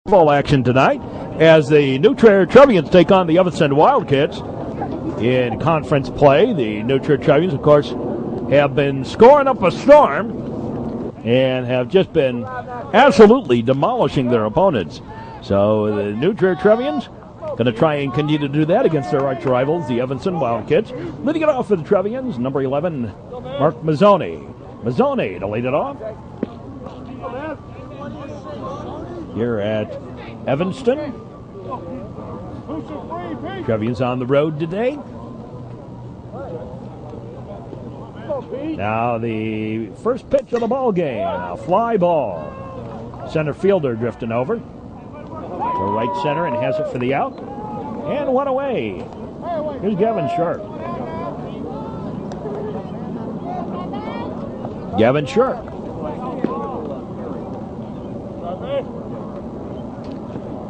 Ball action tonight as the new Trier Trevians take on the Evanston Wildkits in conference play. The new Trier Trevians, of course, have been scoring up a storm and have just been absolutely demolishing their opponents. So the new Trier Trevians going to try and continue to do that against their arch rivals, the Evanston Wildkits. Leading it off for the Trevians, number 11, Mark Mazzoni. Mazzoni to lead it off here at Evanston. Trevians on the road today. Now the first pitch of the ball game, a fly ball. Center fielder drifting over to right center and has it for the out. And one away. Here's Gavin Sharp. Gavin Sharp.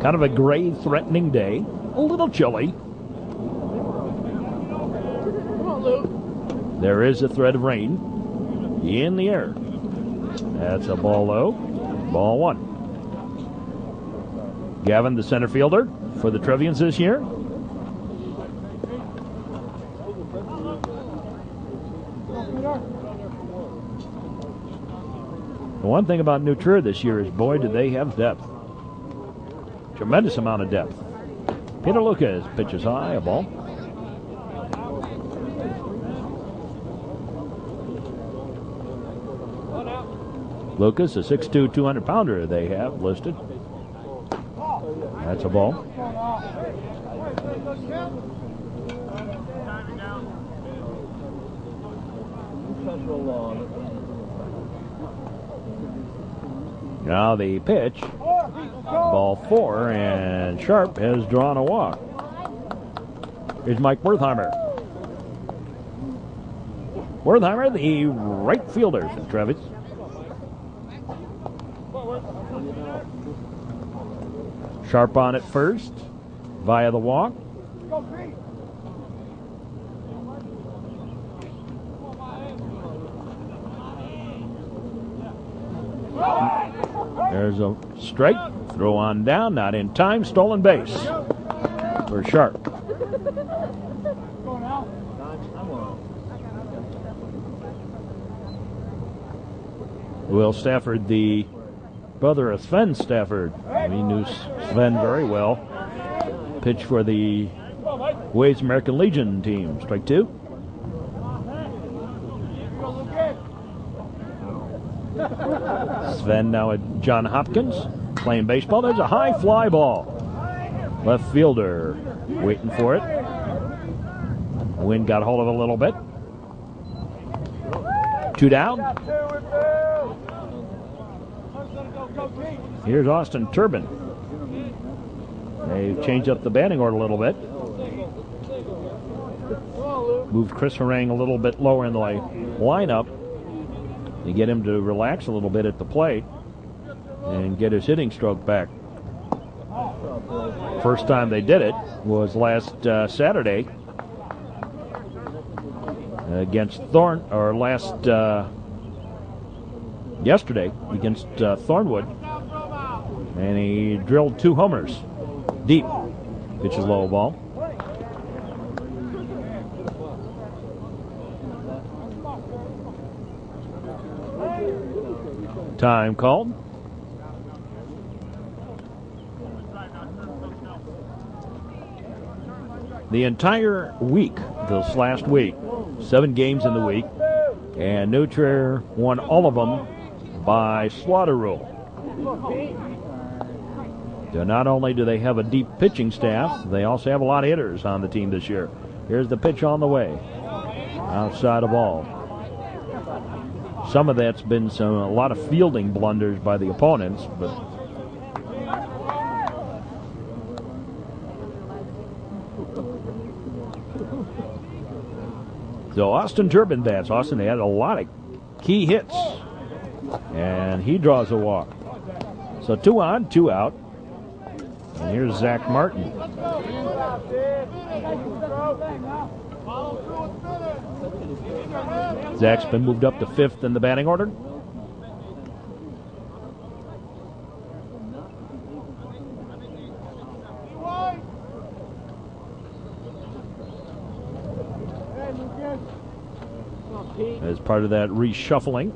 Kind of a gray, threatening day. A little chilly. There is a threat of rain in the air. That's a ball low. Ball one. Gavin, the center fielder for the Trevians this year. The one thing about New Trier this year is, boy, do they have depth. Tremendous amount of depth. Peter Lucas pitches high, a ball. Lucas, a 6'2", 200-pounder they have listed. That's a ball. Now the pitch. Ball four, and Sharp has drawn a walk. Here's Mike Wertheimer. Wertheimer, the right fielder for Trevians. Sharp on it first, via the walk. There's a strike. Throw on down, not in time. Stolen base for Sharp. Will Stafford, the brother of Sven Stafford. We knew Sven very well. Pitch for the Waves American Legion team. Strike two. Sven now at John Hopkins playing baseball. There's a high fly ball. Left fielder waiting for it. Wind got hold of it a little bit. Two down. Here's Austin Turbin. They've changed up the batting order a little bit. Moved Chris Harang a little bit lower in the lineup to get him to relax a little bit at the plate and get his hitting stroke back. First time they did it was last Saturday against yesterday against Thornwood, and he drilled 2 homers deep. Pitches low ball. Time called. The entire week, this last week, 7 games in the week, and New Trier won all of them by slaughter rule. So not only do they have a deep pitching staff, they also have a lot of hitters on the team this year. Here's the pitch on the way. Outside of ball. Some of that's been a lot of fielding blunders by the opponents, but so Austin Turbin bats. Austin had a lot of key hits, and he draws a walk. So 2 on, 2 out. And here's Zach Martin. Zach's been moved up to 5th in the batting order. as part of that reshuffling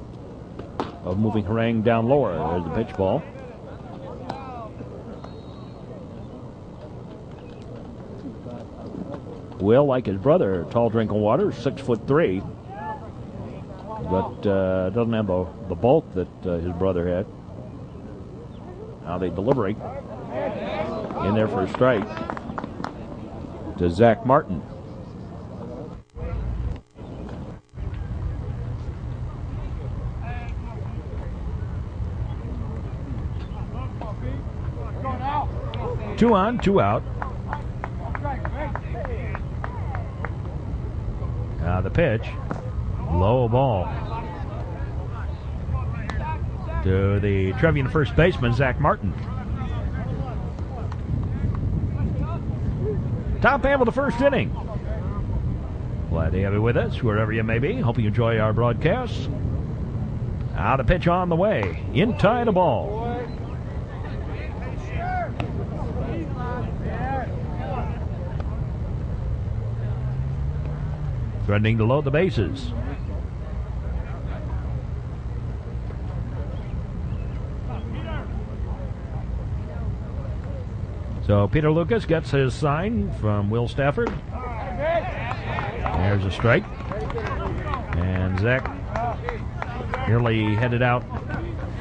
of moving Harang down lower. There's the pitch ball. Will, like his brother, tall drink of water, 6'3", but doesn't have the bulk that his brother had. Now they delivery in there for a strike to Zach Martin. Two on, two out. Now the pitch, low ball to the Trevian first baseman, Zach Martin. Top half of the first inning. Glad to have you with us, wherever you may be. Hope you enjoy our broadcast. Now the pitch on the way. In tie the ball. Threatening to load the bases. So Peter Lucas gets his sign from Will Stafford. There's a strike. And Zach nearly headed out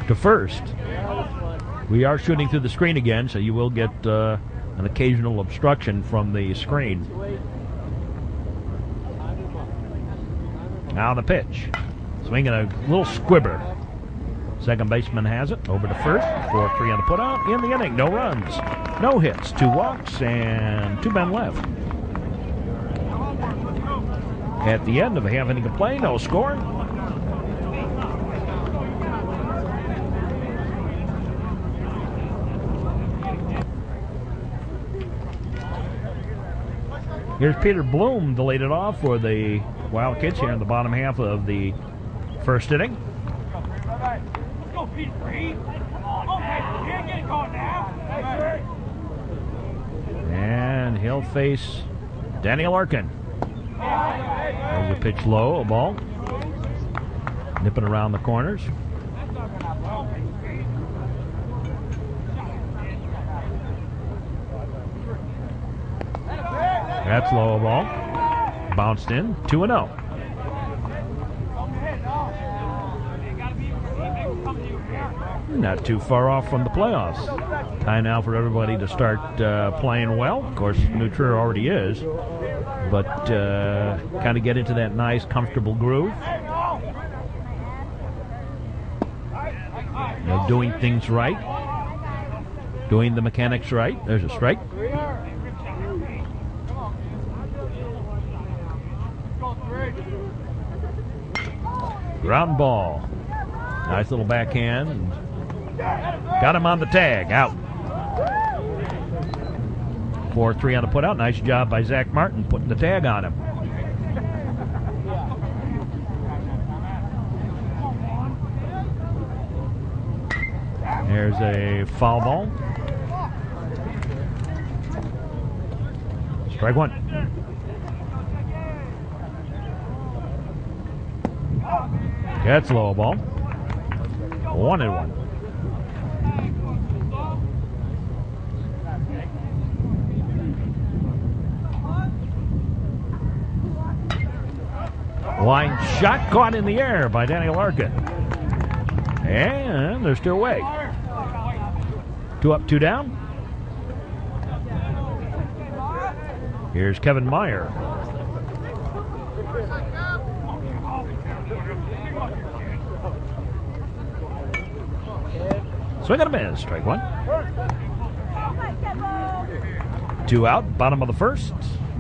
to first. We are shooting through the screen again, so you will get an occasional obstruction from the screen. Now the pitch. Swinging a little squibber. Second baseman has it. Over to first. 4-3 on the putout. In the inning. No runs. No hits. 2 walks and 2 men left. At the end of a half inning of play, no score. Here's Peter Bloom to lead it off for the Wildkits here in the bottom half of the first inning. And he'll face Danny Larkin. There's a pitch low, a ball. Nipping around the corners. That's low, a ball. Bounced in, 2-0. Not too far off from the playoffs. Time now for everybody to start playing well. Of course, New Trier already is. But kind of get into that nice, comfortable groove. You know, doing things right. Doing the mechanics right. There's a strike. Ground ball. Nice little backhand. Got him on the tag. Out. 4-3 on the putout. Nice job by Zach Martin putting the tag on him. There's a foul ball. Strike one. That's low ball. 1-1. Line shot caught in the air by Danny Larkin. And they're still away. 2 up, 2 down. Here's Kevin Meyer. Swing and a miss. Strike one. 2 out. Bottom of the first.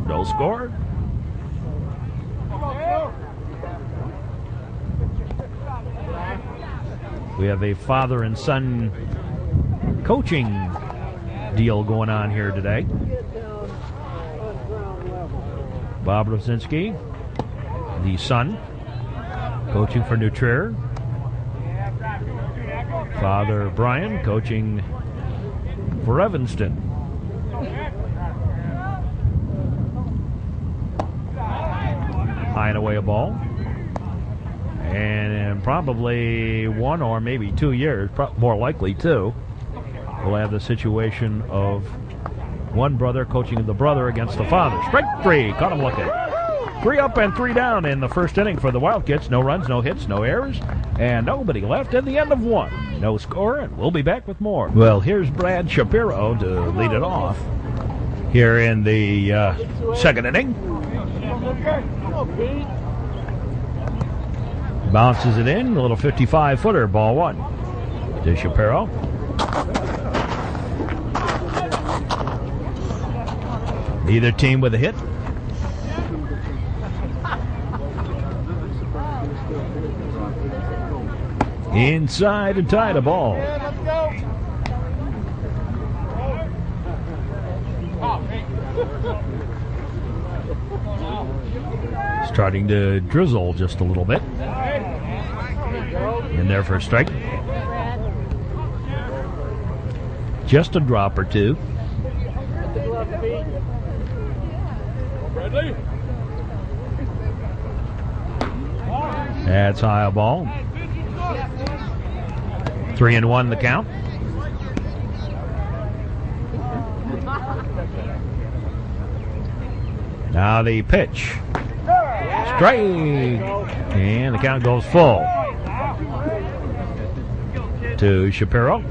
No score. We have a father and son coaching deal going on here today. Bob Rosinski, the son, coaching for New Trier. Father Brian coaching for Evanston. High and away a ball. And in probably 1 or maybe 2 years, more likely 2, we'll have the situation of one brother coaching the brother against the father. Strike 3, caught him looking. 3 up and 3 down in the first inning for the Wildkits. No runs, no hits, no errors, and nobody left at the end of 1. No score, and we'll be back with more. Well, here's Brad Shapiro to lead it off here in the second inning. Bounces it in, a little 55-footer, ball 1 to Shapiro. Either team with a hit. Inside and tied a ball. Starting to drizzle just a little bit. In there for a strike. Just a drop or 2. That's high a ball. 3-1 the count. Now the pitch. Strike. And the count goes full to Shapiro.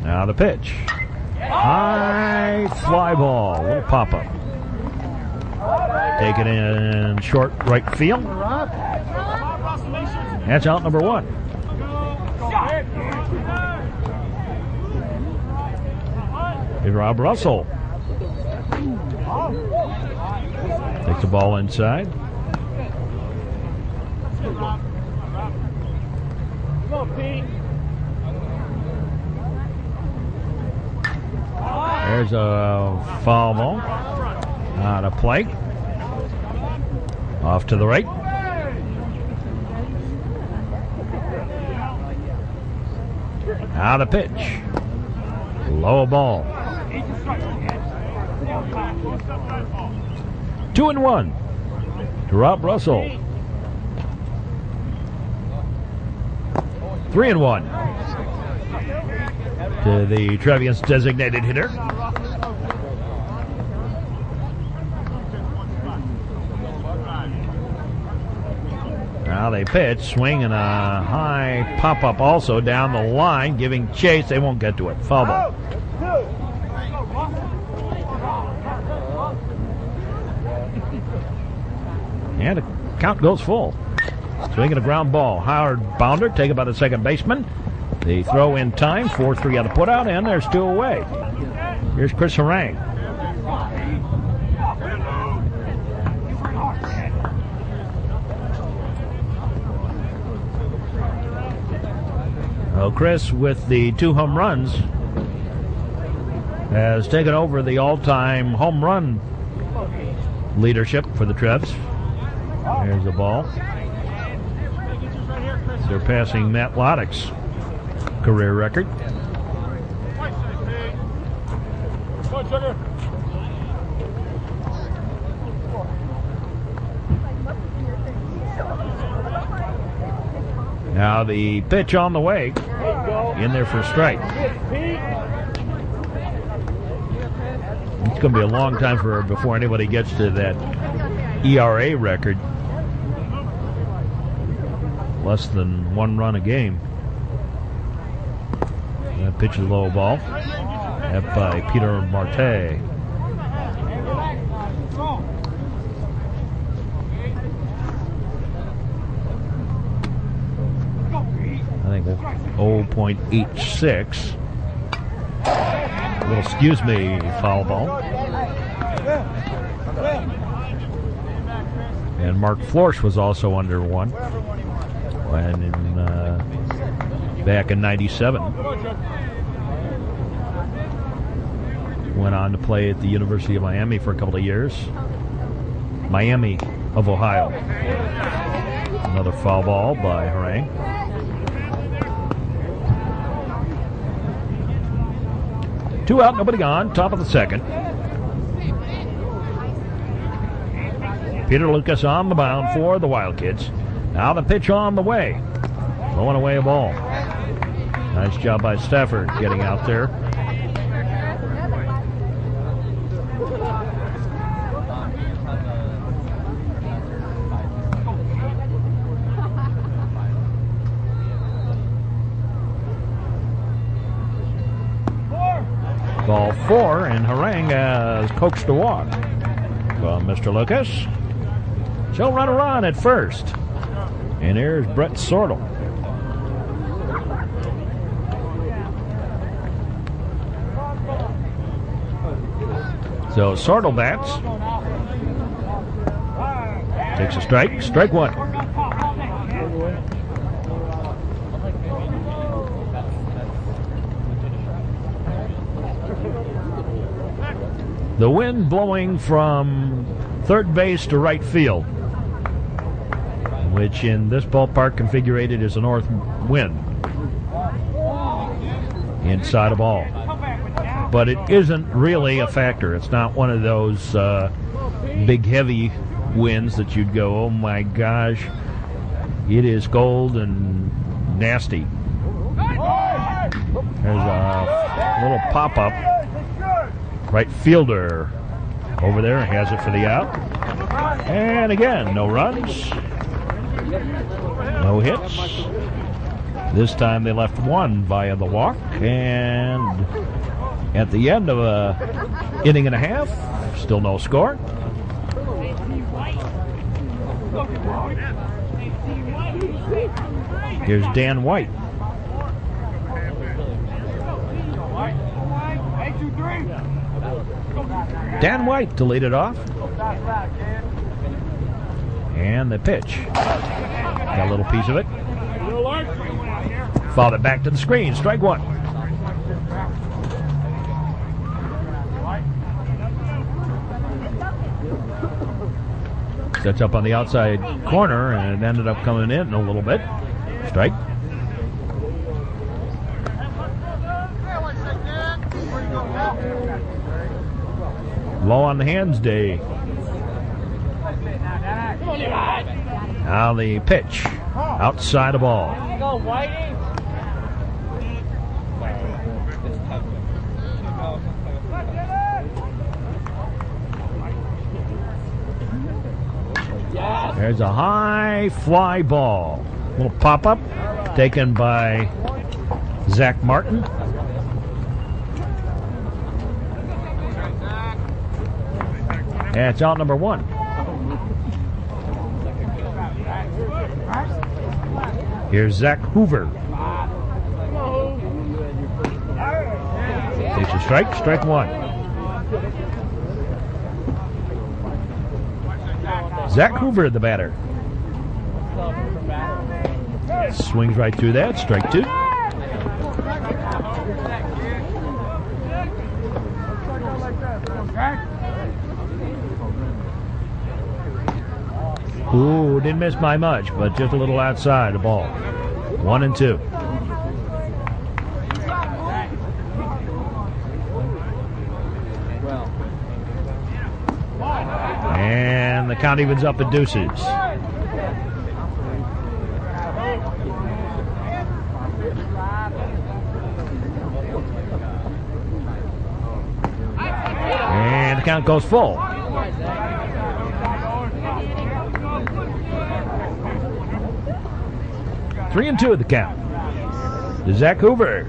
Now the pitch. High fly ball. Little pop-up. Take it in short right field. That's out number 1. Here's Rob Russell. Takes the ball inside. There's a foul ball. Out of play. Off to the right. Now the pitch. Low ball. 2-1 to Rob Russell. 3-1 to the Trevians designated hitter. Now they pitch, swing, and a high pop-up also down the line, giving chase. They won't get to it. Foul ball. And the count goes full. Swinging a ground ball. Howard Bounder taken by the second baseman. The throw in time. 4-3 on the putout, and there's 2 away. Here's Chris Harang. Well, Chris, with the 2 home runs, has taken over the all-time home run leadership for the Trevs. There's the ball. Surpassing Matt Loddick's career record. Now the pitch on the way. In there for a strike. It's going to be a long time before anybody gets to that ERA record. Less than 1 run a game. That pitch is a low ball. Up by Peter Marte. I think 0.86. A little, excuse me, foul ball. And Mark Florsch was also under 1 when back in '97. Went on to play at the University of Miami for a couple of years. Miami of Ohio. Another foul ball by Harang. Two out, nobody gone. Top of the second. Peter Lucas on the mound for the Wildkits. Now the pitch on the way. Throwing away a ball. Nice job by Stafford getting out there. Ball 4, and Harang has coaxed a walk from Mr. Lucas. She'll run a run at first. And here's Brett Sortle. So Sortle bats. Takes a strike. Strike one. The wind blowing from third base to right field, which in this ballpark configured is a north wind inside a ball. But it isn't really a factor. It's not one of those big heavy winds that you'd go, oh my gosh, it is cold and nasty. There's a little pop-up. Right fielder over there has it for the out. And again, no runs, no hits. This time they left one via the walk. And at the end of a inning and a half, still no score. Here's Dan White. Dan White to lead it off. And the pitch. Got a little piece of it. Fouled it back to the screen. Strike one. Sets up on the outside corner and it ended up coming in a little bit. Strike. Low on the hands day. Now the pitch. Outside the ball. There's a high fly ball. Little pop-up taken by Zach Martin. And it's out number one. Here's Zach Hoover. Takes a strike. Strike one. Zach Hoover, the batter. Swings right through that. Strike two. Ooh, didn't miss by much, but just a little outside the ball. 1-2. And the count evens up at deuces. And the count goes full. Three and two at the count. To Zach Hoover.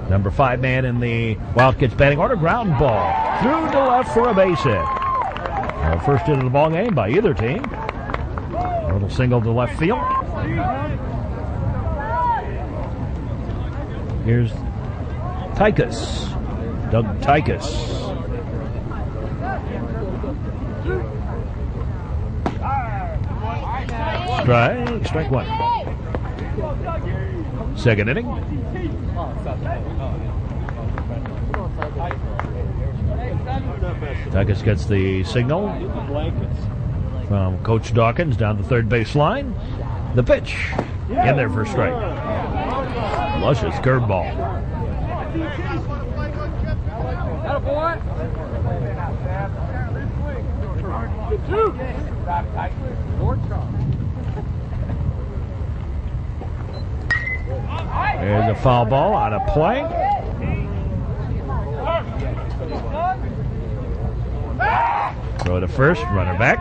Number 5 man in the Wildkits batting order. Ground ball through to left for a base hit. First hit of the ball game by either team. A little single to left field. Here's Tykus. Doug Tykus. Strike one. Second inning. Tykus gets the signal from Coach Dawkins down the third base line. The pitch in there for a strike. Luscious curveball. There's a foul ball out of play. Throw to first, runner back.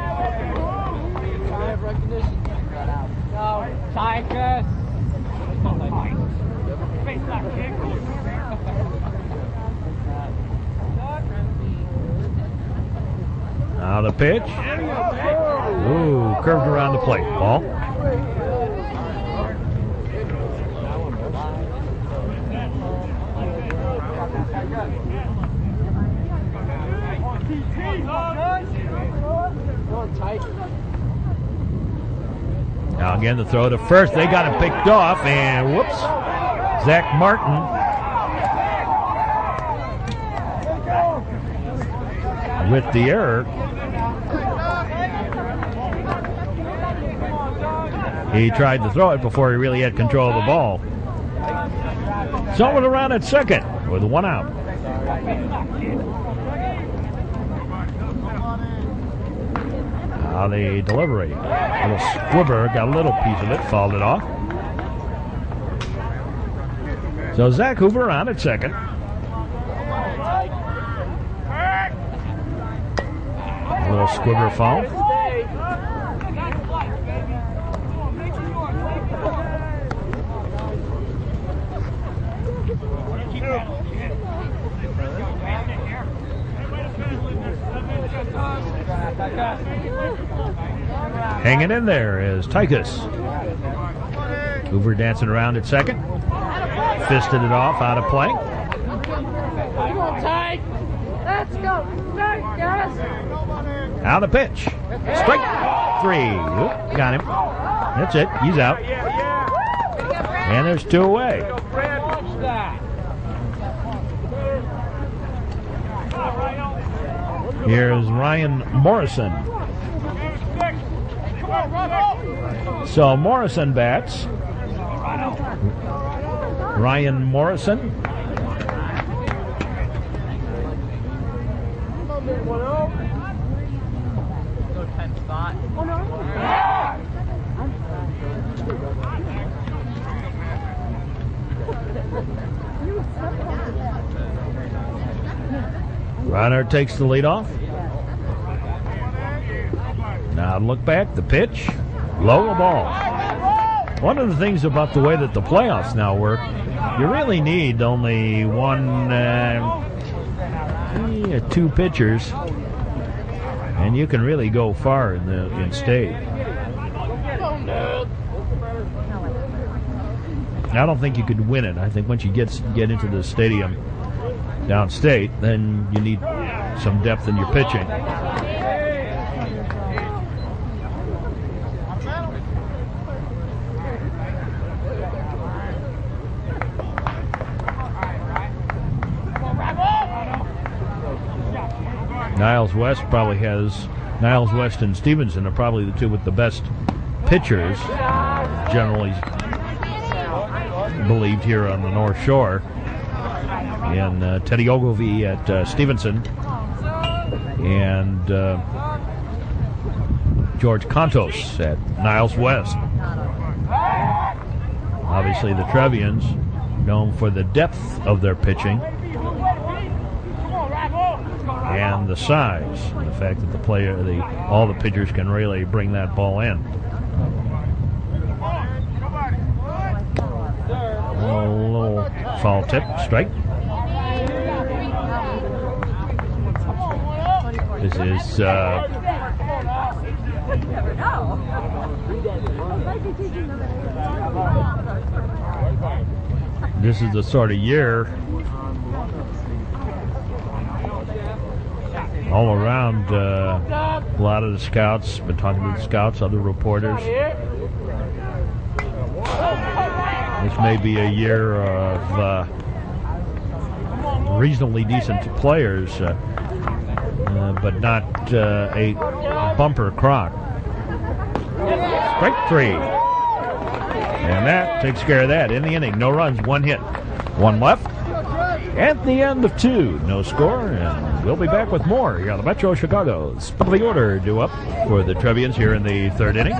Now the pitch. Ooh, curved around the plate. Ball. Now again the throw to first. They got it picked off, and whoops. Zach Martin with the error. He tried to throw it before he really had control of the ball. Someone around at second with one out. Now the delivery. Little squibber got a little piece of it, fouled it off. So Zach Hoover on at second. A little squibber foul. Hanging in there is Tychus. Hoover dancing around at second. Fisted it off, out of play. Come on, Ty. Let's go. Nice, guys. Out of pitch. Strike three. Oop, got him. That's it. He's out. And there's two away. Here's Ryan Morrison. So Morrison bats. Ryan Morrison. Runner takes the lead off. Now look back, the pitch, low ball. One of the things about the way that the playoffs now work, you really need only two pitchers, and you can really go far in state. I don't think you could win it. I think once you get into the stadium downstate, then you need some depth in your pitching. Niles West and Stevenson are probably the two with the best pitchers, generally believed here on the North Shore. And Teddy Ogilvie at Stevenson and George Contos at Niles West. Obviously the Trevians known for the depth of their pitching and the size, the fact that all the pitchers can really bring that ball in. A little foul tip, strike. This is the sort of year all around. A lot of the scouts, been talking to the scouts, other reporters. This may be a year of reasonably decent players, but not a bumper crop. Strike three. And that takes care of that. In the inning, no runs, one hit, one left. At the end of two, no score, and We'll be back with more here on the Metro Chicago's Top of the Order due up for the Trevians here in the third inning.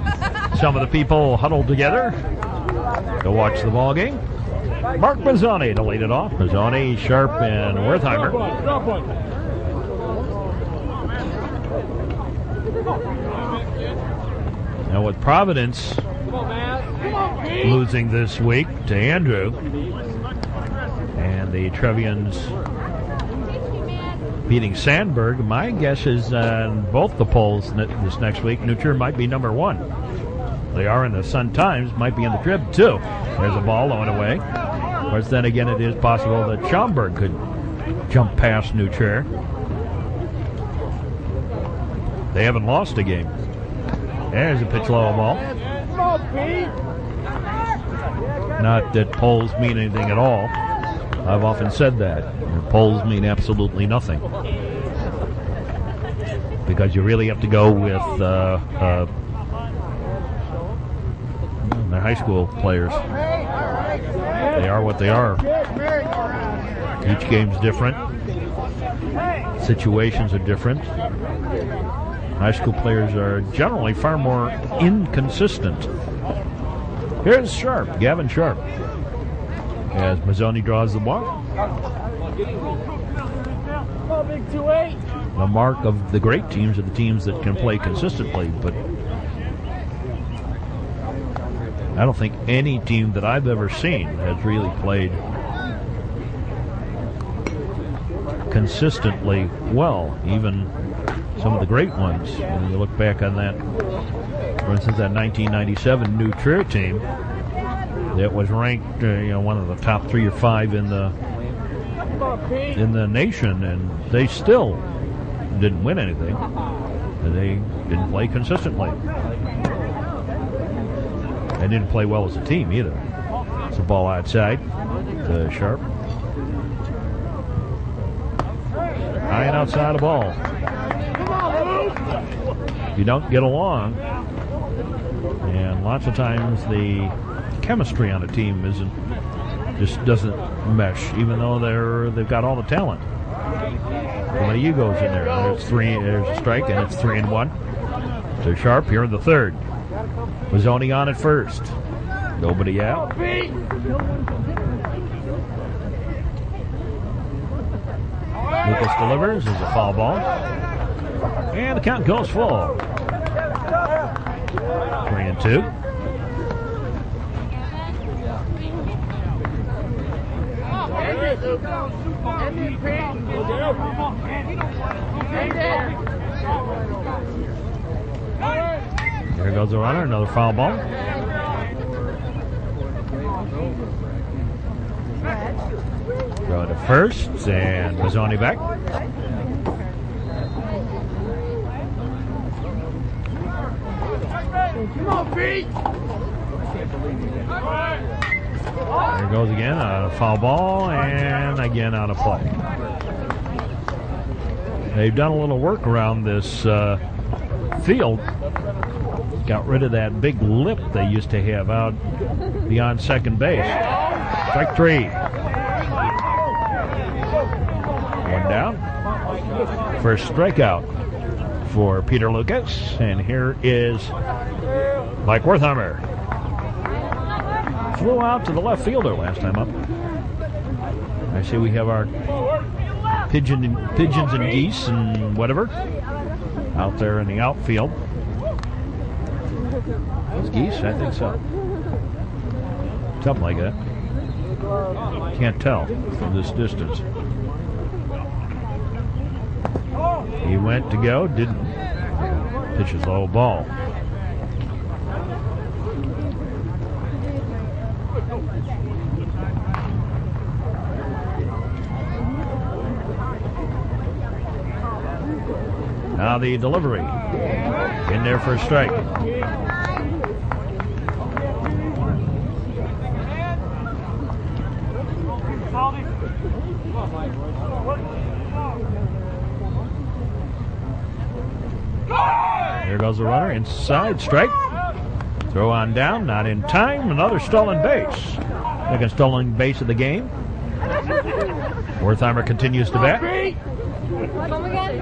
Some of the people huddled together to watch the ball game. Mark Mazzoni to lead it off. Mazzoni, Sharp, and Wertheimer. Now with Providence losing this week to Andrew, and the Trevians beating Sandburg, my guess is on both the polls this next week, New Trier might be number one. They are in the Sun-Times, might be in the Trib too. There's a ball going away. Of course, then again, it is possible that Schaumburg could jump past New Trier. They haven't lost a game. There's a pitch low ball. Not that polls mean anything at all. I've often said that. Polls mean absolutely nothing. Because you really have to go with the high school players. They are what they are. Each game's different. Situations are different. High school players are generally far more inconsistent. Here's Sharp, Gavin Sharp, as Mazzoni draws the ball. The mark of the great teams are the teams that can play consistently, but I don't think any team that I've ever seen has really played consistently well, even some of the great ones. When you look back on that, for instance, that 1997 New Trier team that was ranked, one of the top 3 or 5 in the nation, and they still didn't win anything. They didn't play consistently. They didn't play well as a team either. It's a ball outside to Sharp. High and outside the ball. You don't get along, and lots of times the chemistry on a team doesn't mesh, even though they've got all the talent. Too many egos in there. There's a strike, and it's 3-1. So Sharp here in the third. Mazzoni on at first. Nobody out. Lucas delivers. There's a foul ball. And the count goes full. 3-2. There goes the runner, another foul ball. Throw to first, and Mazzoni back. Come on, Pete! There goes again, a foul ball, and again out of play. They've done a little work around this field. Got rid of that big lip they used to have out beyond second base. Strike 3. One down. First strikeout for Peter Lucas, and here is Mike Wertheimer. Flew out to the left fielder last time up. I see we have our pigeons and geese and whatever out there in the outfield. Those geese? I think so. Something like that. Can't tell from this distance. He went to go, didn't. Pitches low ball. Now the delivery. In there for a strike. There goes the runner. Inside, strike. Throw on down, not in time. Another stolen base. Second stolen base of the game. Wertheimer continues to bat. Come again?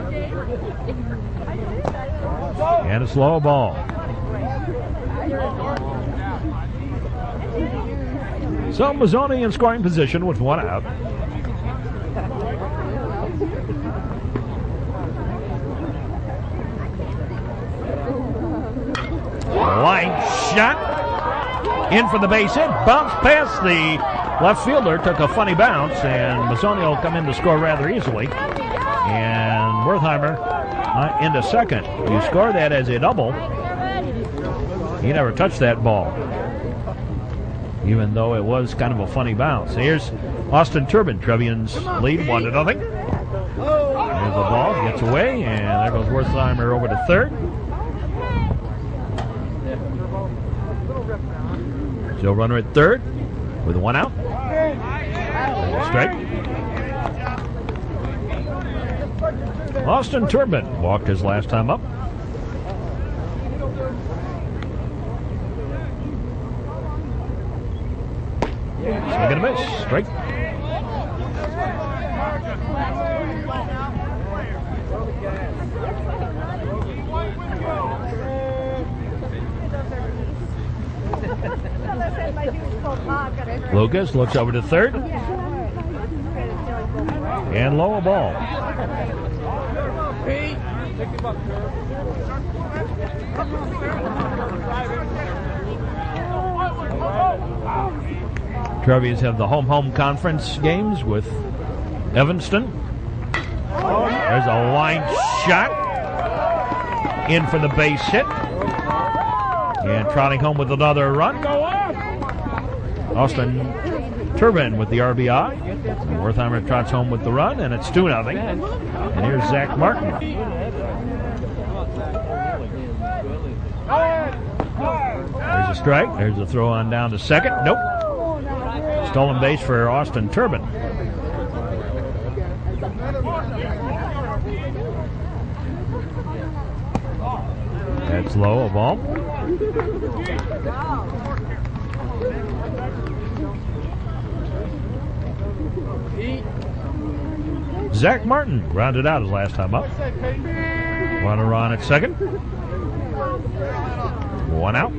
And a slow ball. So Mazzoni in scoring position with 1 out. Line shot. In for the base hit. Bounced past the left fielder. Took a funny bounce. And Mazzoni will come in to score rather easily. And Wertheimer into second. You score that as a double. He never touched that ball, even though it was kind of a funny bounce. Here's Austin Turbin. Trevians lead 1-0. There's the ball. Gets away. And there goes Wertheimer over to third. Still runner at third with 1 out. Strike. Austin Turbin walked his last time up. Swing and a miss. Strike. Lucas looks over to third. And low a ball. Trevians have the home conference games with Evanston. There's a line shot. In for the base hit. And trotting home with another run. Austin Turbin with the RBI. And Wertheimer trots home with the run, and it's 2-0. And here's Zach Martin. There's a strike. There's a throw on down to second. Nope. Stolen base for Austin Turbin. That's low, a ball. Zach Martin rounded out his last time up. Runner on at second. 1 out.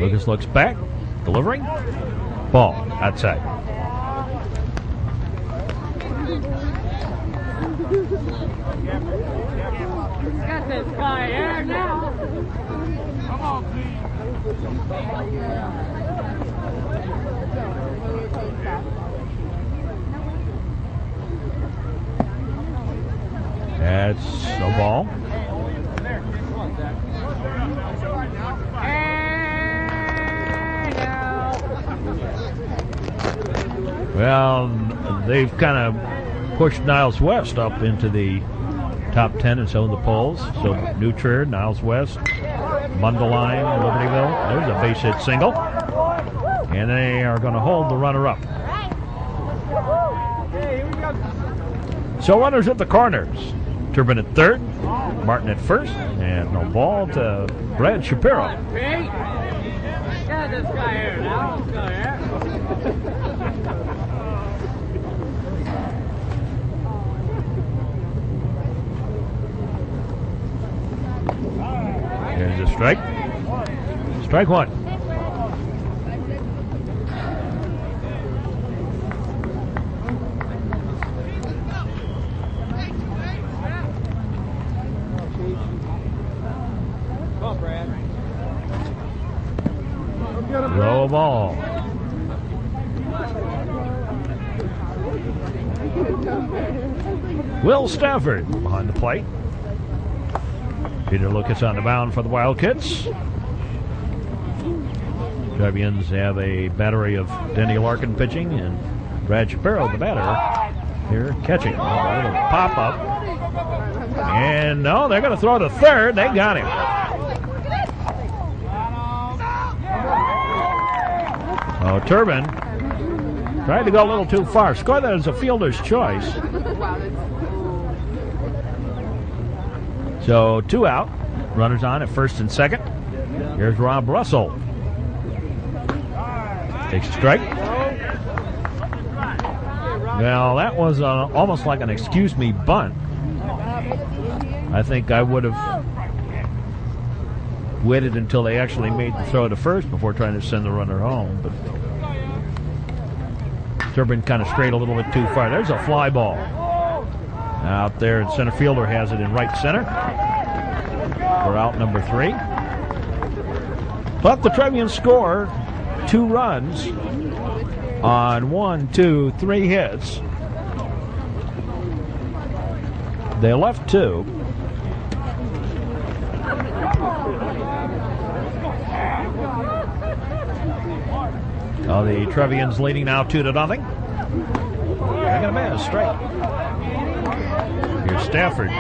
Lucas looks back, delivering. Ball outside. Got this guy here now. Come on, That's a ball. Well, they've kind of pushed Niles West up into the top 10 in some of the polls. So New Trier, Niles West, Mundelein, Libertyville. There's a base hit single. And they are going to hold the runner up. So runners at the corners. Turbin at third, Martin at first, and no ball to Brad Shapiro. Got this guy here now. Let's go here. Here's a strike. Strike one. Low ball. Will Stafford behind the plate. Peter Lucas on the mound for the Wildkits. Trevians have a battery of Denny Larkin pitching and Brad Shapiro, the batter, here catching. A little pop up. And no, they're going to throw to third. They got him. Oh, Turbin tried to go a little too far. Score that as a fielder's choice. So 2 out. Runners on at first and second. Here's Rob Russell. Takes a strike. Well, that was almost like an excuse me bunt. I think I would have waited until they actually made the throw to first before trying to send the runner home. But Turbin kind of strayed a little bit too far. There's a fly ball. Out there, and center fielder has it in right center. We're out number 3. But the Trevians score 2 runs on 1, 2, 3 hits. They left 2. The Trevians leading now 2-0. They're going to miss straight. Here's Stafford.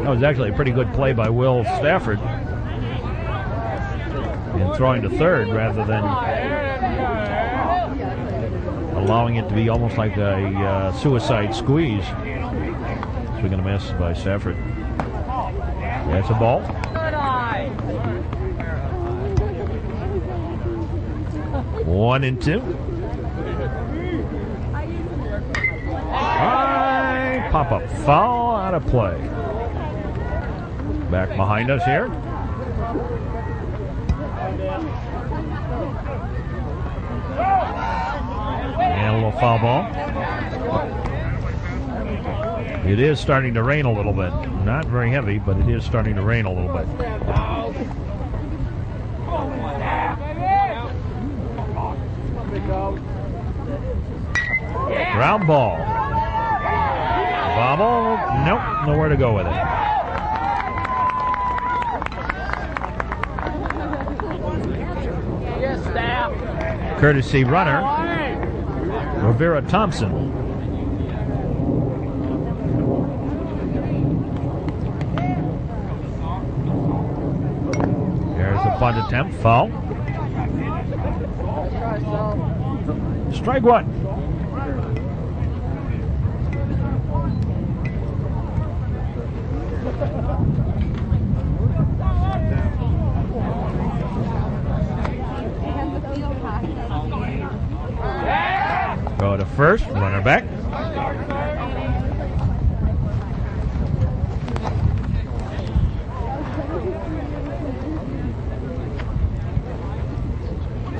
That was actually a pretty good play by Will Stafford in throwing to third rather than allowing it to be almost like a suicide squeeze. Swing and a miss by Stafford. That's a ball. 1-2. High pop-up foul, out of play. Back behind us here. And a little foul ball. It is starting to rain a little bit. Not very heavy, but it is starting to rain a little bit. Ground ball. Bobble. Nope, nowhere to go with it. Courtesy runner, Rivera Thompson. There's a bunt attempt, foul. Strike 1. Go to first, runner back.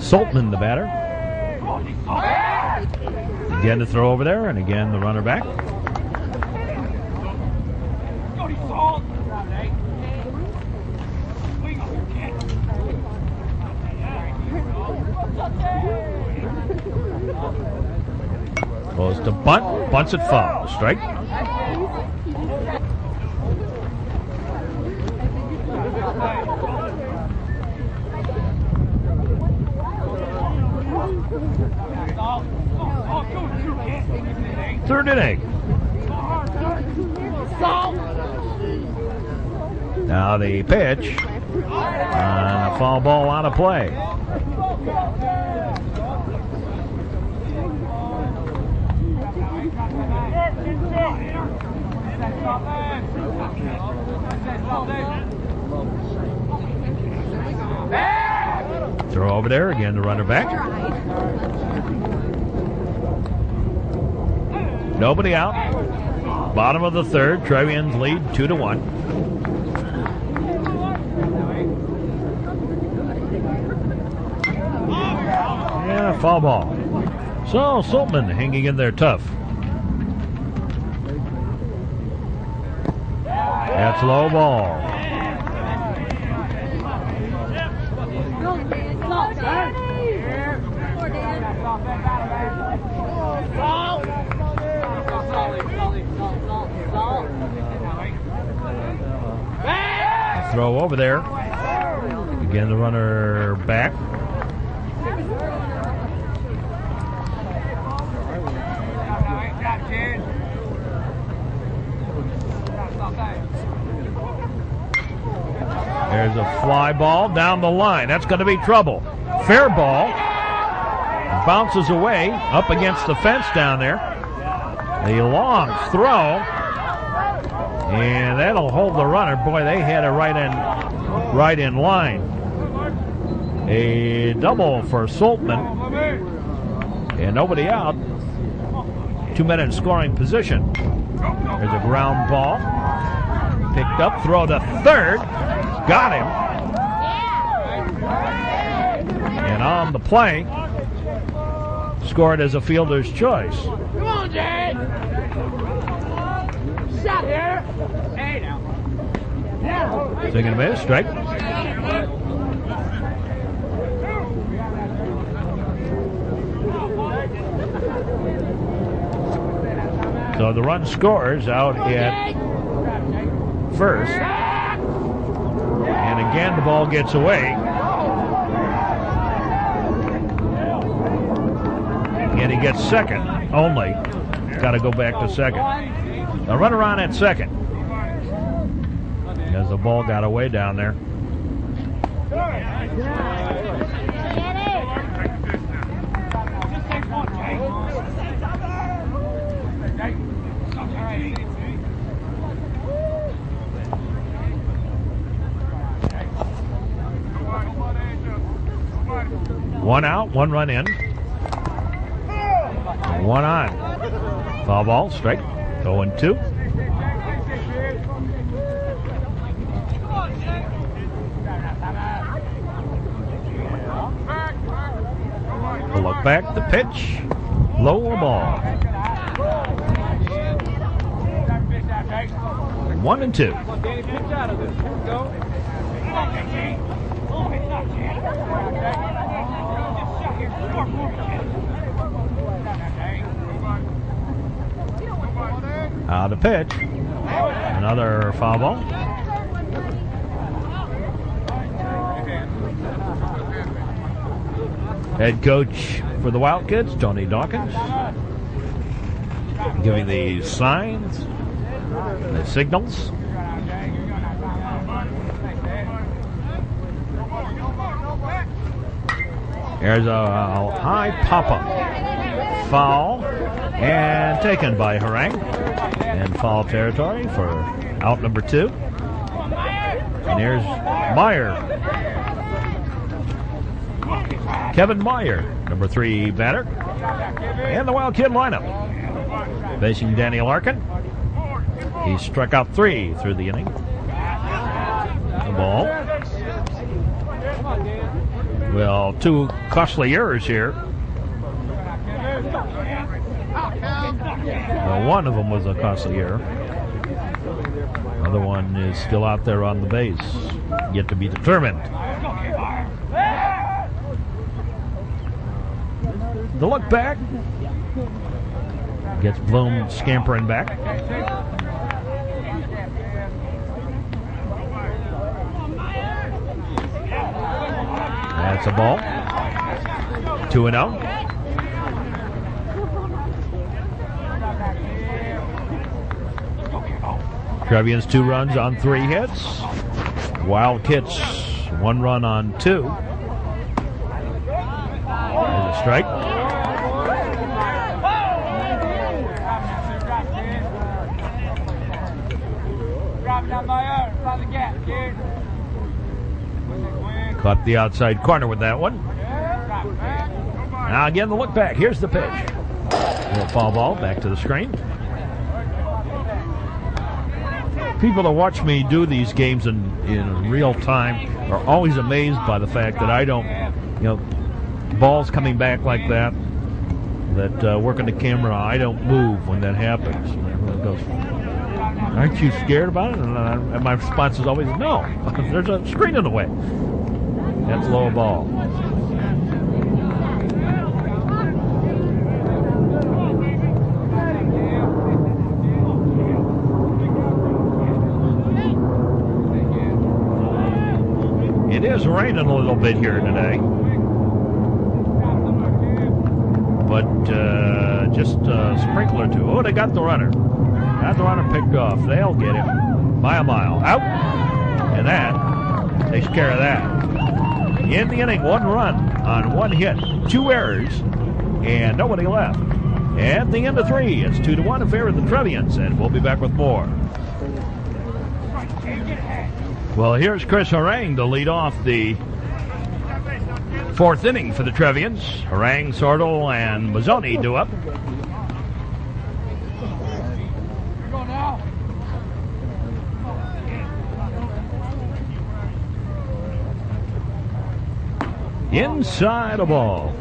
Saltman, the batter. Again the throw over there, and again the runner back. Goes to bunt, bunts it foul. Strike. Third inning. Now the pitch. And a foul ball out of play. Throw over there, again the runner back. Nobody out. Bottom of the third, Trevians lead 2-1. And a foul ball. So Saltman hanging in there tough. That's low ball. Throw over there. Again, the runner back. There's a fly ball down the line. That's going to be trouble. Fair ball. Bounces away up against the fence down there. The long throw. And that'll hold the runner. Boy, they had it right in line. A double for Saltman. And nobody out. 2 men in scoring position. There's a ground ball. Picked up, throw to third. Got him. And on the play, scored as a fielder's choice. Come on, Jay. Shot here. Hey, now. Yeah. Second base, strike. So the run scores out at first. And again, the ball gets away. And he gets second only. Got to go back to second. A runner on at second. As the ball got away down there. One out, one run in. One on. Foul ball, strike. 0-2. A look back, the pitch. Lower ball. 1-2. The pitch. Another foul ball. Head coach for the Wildcats, Tony Dawkins, giving the signs, the signals. There's a high pop-up foul and taken by Harang in foul territory for out number 2. And here's Meyer. Kevin Meyer, number 3 batter. And the Wildcat lineup. Facing Danny Larkin. He struck out 3 through the inning. The ball. Well, 2 costly errors here. Well, one of them was a costly error. Another one is still out there on the base, yet to be determined. The look back. Gets Bloom scampering back. That's a ball. 2-0. Trevians 2 runs on 3 hits. Wildkits 1 run on 2. There's a strike. Caught the outside corner with that one. Now again the look back. Here's the pitch. Little foul ball back to the screen. People that watch me do these games in real time are always amazed by the fact that I don't, balls coming back like that, working the camera, I don't move when that happens. And everyone goes, aren't you scared about it? And my response is always, no, there's a screen in the way. That's low ball. It is raining a little bit here today, but just a sprinkle or two. Oh, they got the runner. Got the runner picked off. They'll get him by a mile. Out. And that takes care of that. In the inning, 1 run on 1 hit, 2 errors, and nobody left. At the end of 3, it's 2-1 in favor of the Trevians, and we'll be back with more. Well, here's Chris Harang to lead off the Fourth inning for the Trevians. Harang, Sortle, and Mazzoni do up. Inside a ball.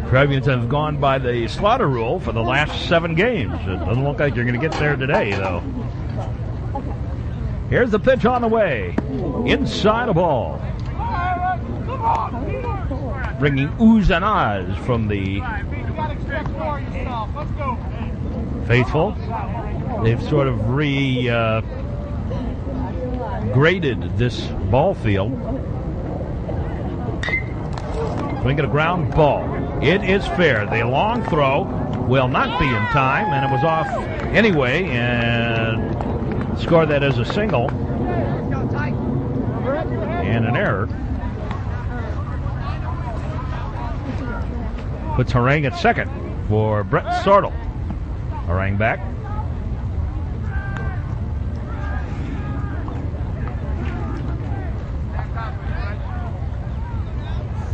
Trevians have gone by the slaughter rule for the last 7 games. It doesn't look like you're going to get there today, though. Here's the pitch on the way. Inside a ball. Bringing oohs and ahs from the faithful. They've sort of graded this ball field. We get a ground ball. It is fair. The long throw will not be in time, and it was off anyway, and score that as a single and an error. Puts Harang at second for Brett Sortle. Harang back.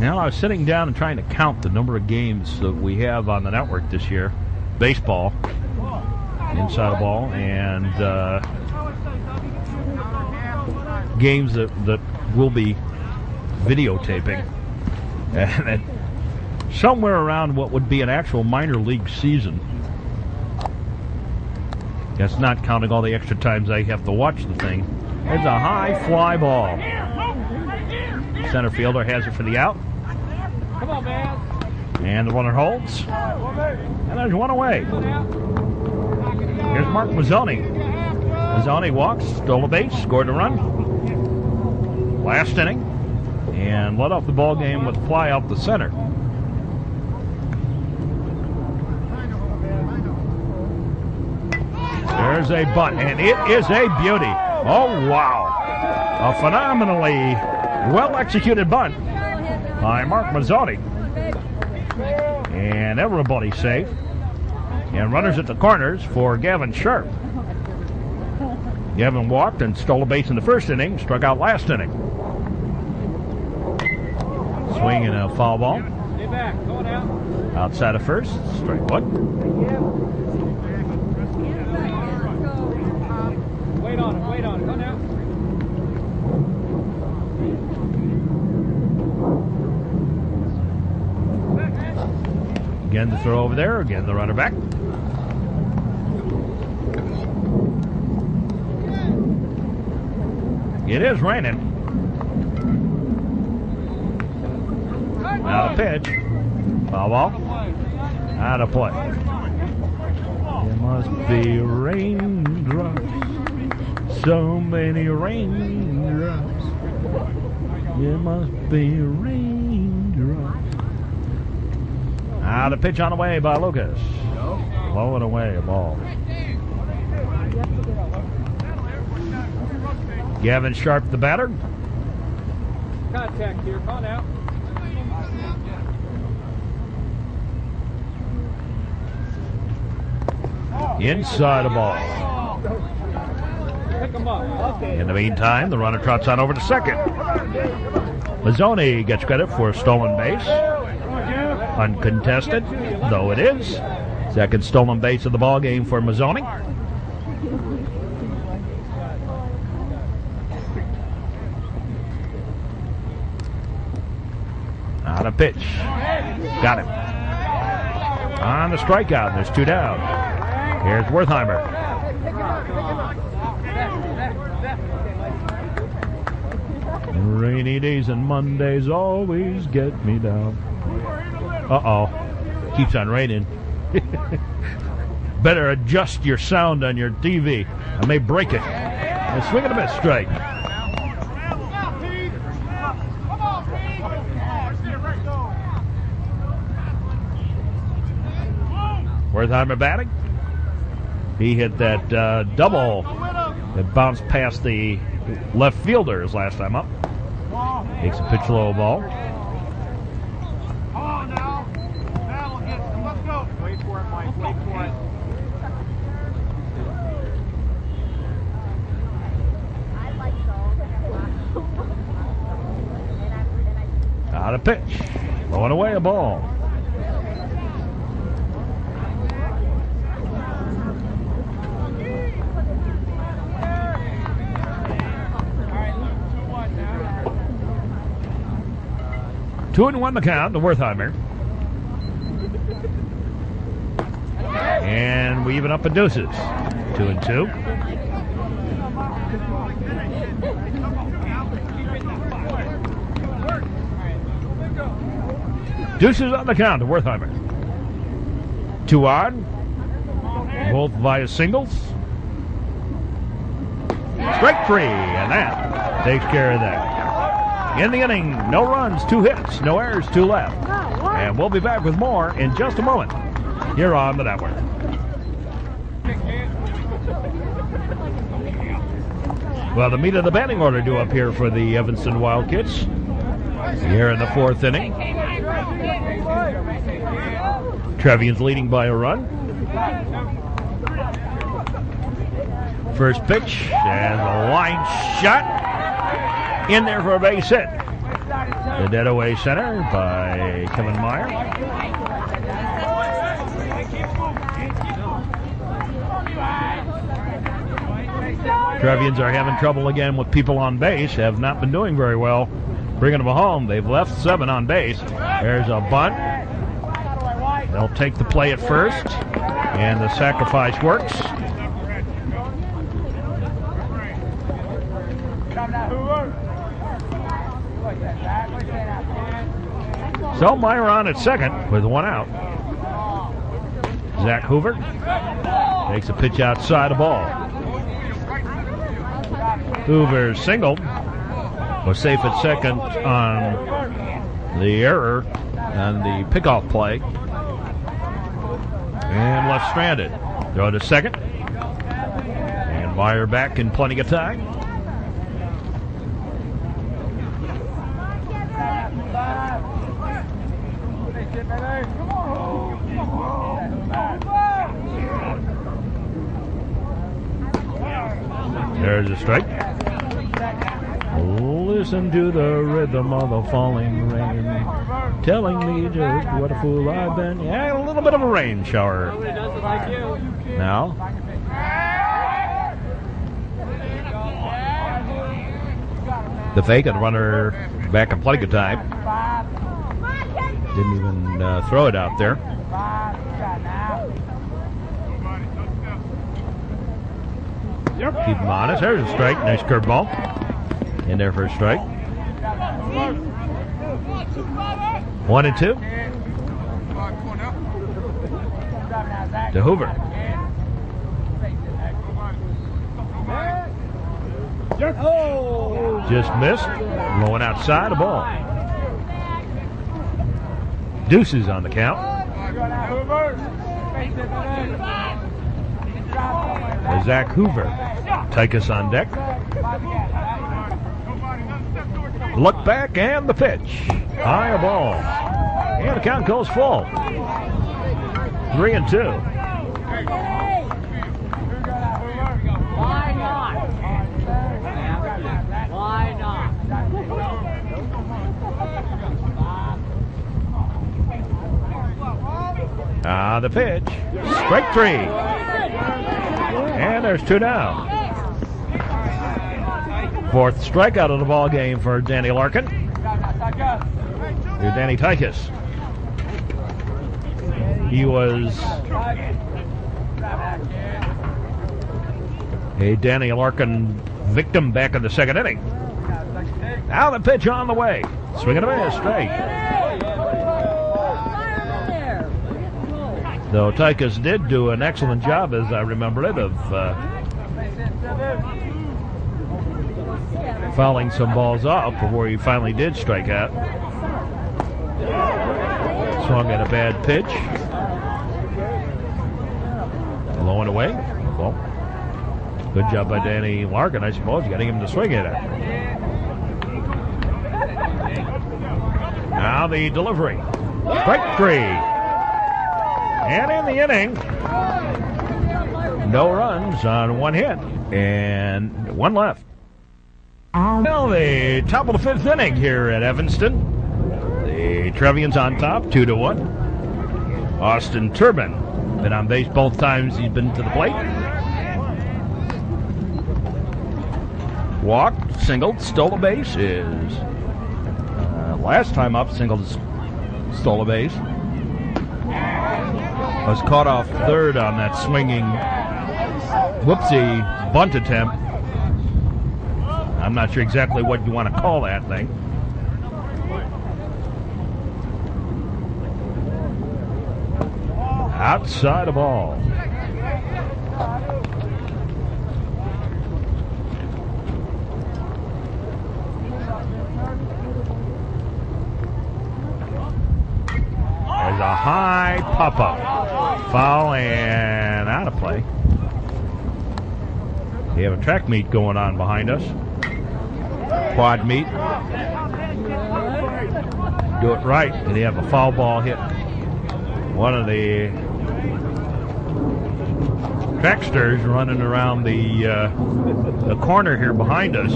Now I was sitting down and trying to count the number of games that we have on the network this year. Baseball, inside a ball, and games that we'll be videotaping. And somewhere around what would be an actual minor league season. That's not counting all the extra times I have to watch the thing. It's a high fly ball. Center fielder has it for the out. Come on, man. And the runner holds. And there's one away. Here's Mark Mazzoni. Mazzoni walks, stole a base, scored a run. Last inning. And led off the ball game with a fly out the center. There's a bunt, and it is a beauty. Oh, wow. A phenomenally well-executed bunt by Mark Mazzoni. And everybody's safe. And runners at the corners for Gavin Sharp. Gavin walked and stole a base in the first inning, struck out last inning. Swing and a foul ball. Outside of first, strike one. Wait on it, go now. Again the throw over there, again the runner back. It is raining. Now the pitch. Foul ball. Out of play. There must be raindrops. So many raindrops. There must be raindrops. The pitch on the way by Lucas. Low and away, a ball. Gavin Sharp, the batter. Contact here, call out. Inside a ball. Pick him up. In the meantime, the runner trots on over to second. Mazzoni gets credit for a stolen base. Uncontested, though it is. Second stolen base of the ball game for Mazzoni. On a pitch. Got him. On the strikeout, there's 2 down. Here's Wertheimer. Rainy days and Mondays always get me down. Uh-oh. Keeps on raining. Better adjust your sound on your TV. I may break it. And swing and a miss, strike. Wertheimer batting. He hit that double that bounced past the left fielder his last time up. Takes a pitch low ball. Wait for it, Mike. Wait for it. pitch. Throwing away a ball. Two and one the count to Wertheimer. And we even up at deuces. 2-2. Deuces on the count to Wertheimer. 2 on. Both via singles. Strike 3, and that takes care of that. In the inning, no runs, 2 hits, no errors, 2 left. And we'll be back with more in just a moment here on the network. Well, the meat of the batting order due up here for the Evanston Wildkits. Here in the 4th inning. Trevians leading by a run. First pitch, and the line shot. In there for a base hit. The dead away center by Kevin Meyer. Trevians are having trouble again with people on base. Have not been doing very well bringing them home. They've left 7 on base. There's a bunt. They'll take the play at first, and the sacrifice works. So Meyer on at second with 1 out. Zach Hoover takes a pitch outside a ball. Hoover singled, was safe at second on the error on the pickoff play, and left stranded. Throw to second, and Meyer back in plenty of time. There's a strike. Listen to the rhythm of the falling rain, telling me just what a fool I've been. Yeah, a little bit of a rain shower. Now. The fake and runner back in plenty of time. Didn't even throw it out there. Keep him honest. There's a strike. Nice curveball. In there for a strike. 1-2. To Hoover. Just missed. Blowing outside a ball. Deuces on the count. Zach Hoover. Tychus on deck. Look back and the pitch. High a ball. And the count goes full. 3-2. Why not? Why not? The pitch. Strike 3. And there's 2 down. 4th strikeout of the ball game for Danny Larkin. Here's Danny Tychus. He was a Danny Larkin victim back in the 2nd inning. Now the pitch on the way. Swing and a miss, straight. Though Tychus did do an excellent job, as I remember it, of fouling some balls off before he finally did strike out. Swung at a bad pitch. Low and away. Well, good job by Danny Larkin, I suppose, getting him to swing at it. Now the delivery. Strike 3. And in the inning, no runs on 1 hit and 1 left. Well, the top of the 5th inning here at Evanston. The Trevians on top, 2-1. Austin Turbin been on base both times he's been to the plate. Walked, singled, stole a base is last time up, singled, stole a base. Was caught off third on that swinging whoopsie bunt attempt. I'm not sure exactly what you want to call that thing. Outside of ball. There's a high pop-up. Foul and out of play. We have a track meet going on behind us. Quad meet. Do it right, and they have a foul ball hit one of the tracksters running around the corner here behind us.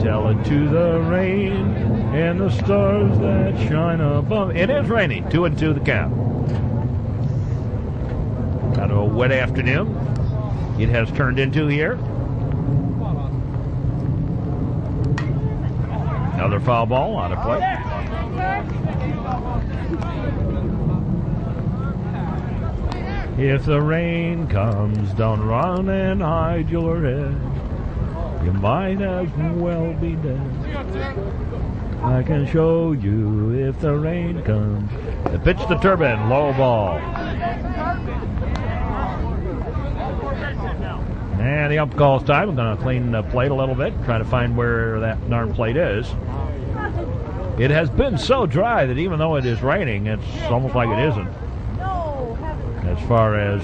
Tell it to the rain and the stars that shine above. It is raining. 2-2 the count. Kind of a wet afternoon it has turned into here. Another foul ball out of play. If the rain comes, don't run and hide your head. You might as well be dead. I can show you if the rain comes. The pitch to Turbin, low ball. And the ump calls time. I'm going to clean the plate a little bit, try to find where that darn plate is. It has been so dry that even though it is raining, it's almost like it isn't. As far as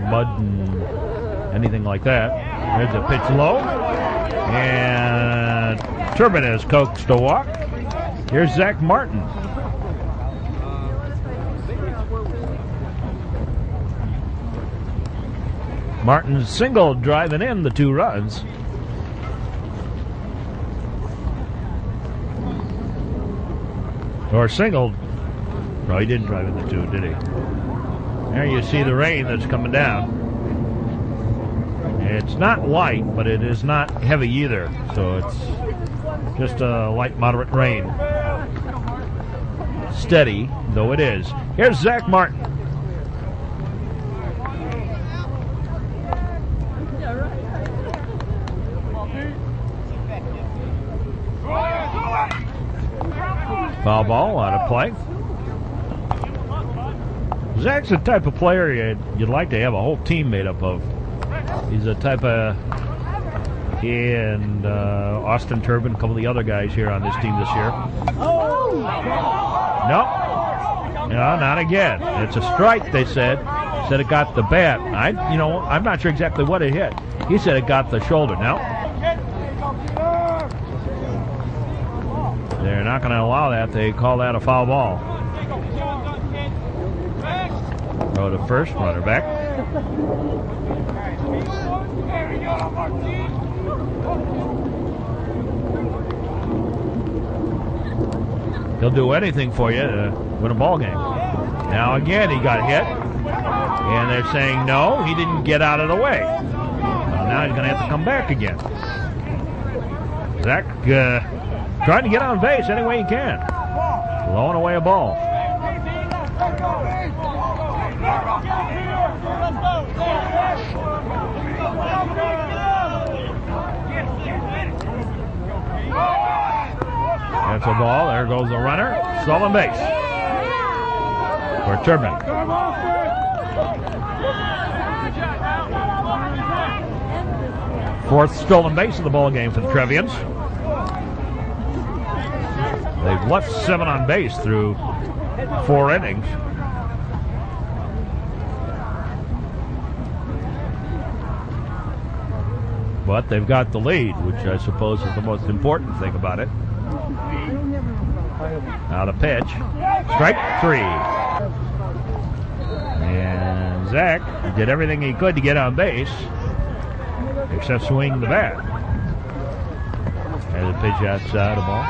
mud and anything like that. There's a pitch low. And Turbin is coaxed to walk. Here's Zach Martin. Martin single driving in the 2 runs. Or singled. No, he didn't drive in the 2, did he? There you see the rain that's coming down. It's not light, but it is not heavy either. So it's just a light, moderate rain. Steady, though it is. Here's Zach Martin. Foul ball out of play. Zach's the type of player you'd like to have a whole team made up of. He's the type of... He and Austin Turbin, a couple of the other guys here on this team this year. Nope. No, not again. It's a strike, they said. Said it got the bat. I'm not sure exactly what it hit. He said it got the shoulder. No. They're not going to allow that. They call that a foul ball. Throw to first, runner back. He'll do anything for you to win a ball game. Now again, he got hit. And they're saying, no, he didn't get out of the way. Now he's going to have to come back again. Zach trying to get on base any way he can. Blowing away a ball. That's a ball. There goes the runner. Stolen base for Turbin. Fourth stolen base of the ball game for the Trevians. They've left 7 on base through 4 innings. But they've got the lead, which I suppose is the most important thing about it. Now the pitch. Strike 3. And Zach did everything he could to get on base, except swing the bat. And the pitch outside the ball.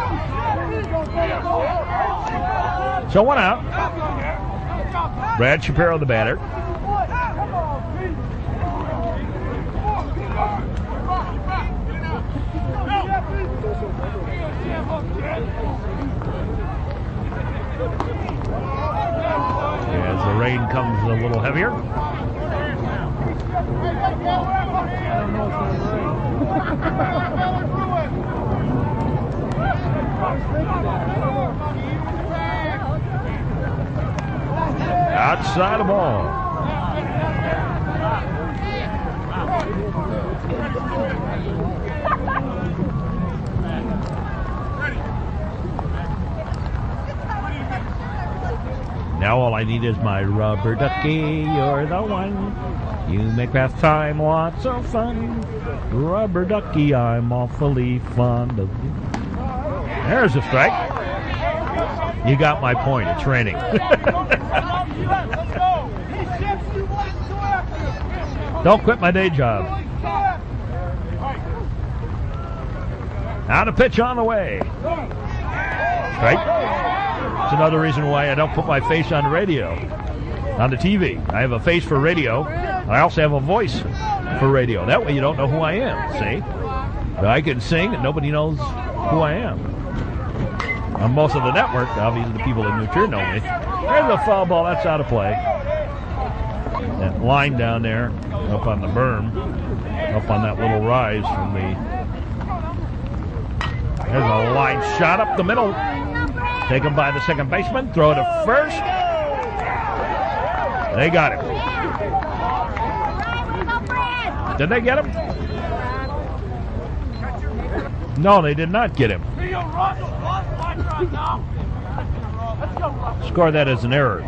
So 1 out. Brad Shapiro, the batter. As the rain comes a little heavier. Outside the ball. Now all I need is my rubber ducky. You're the one. You make bath time lots of fun. Rubber ducky, I'm awfully fond of you. There's a strike. You got my point. It's raining. Don't quit my day job. Out a pitch on the way. Strike. It's another reason why I don't put my face on the radio, on the TV. I have a face for radio. I also have a voice for radio. That way you don't know who I am, see? But I can sing and nobody knows who I am. On most of the network, obviously the people in New Trier know me. There's a foul ball. That's out of play. That line down there, up on the berm, up on that little rise from the... There's a line shot up the middle. Taken by the second baseman. Throw to first. They got him. Did they get him? No, they did not get him. Score that as an error.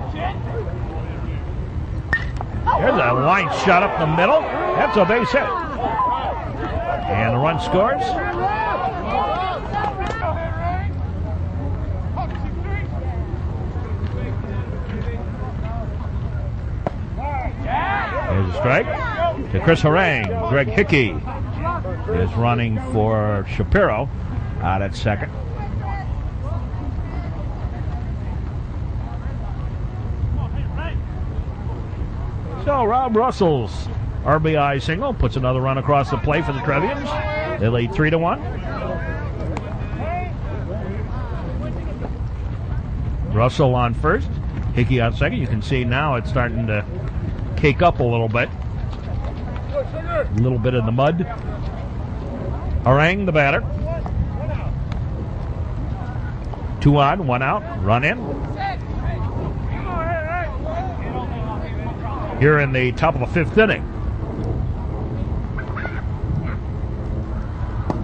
There's a line shot up the middle. That's a base hit. And the run scores. There's a strike to Chris Harang. Greg Hickey is running for Shapiro out at second. So Rob Russell's RBI single puts another run across the plate for the Trevians. They lead 3-1. Russell on first, Hickey on second. You can see now it's starting to cake up a little bit. A little bit in the mud. Harang, the batter. 2 on, 1 out, run in. Here in the top of the 5th inning.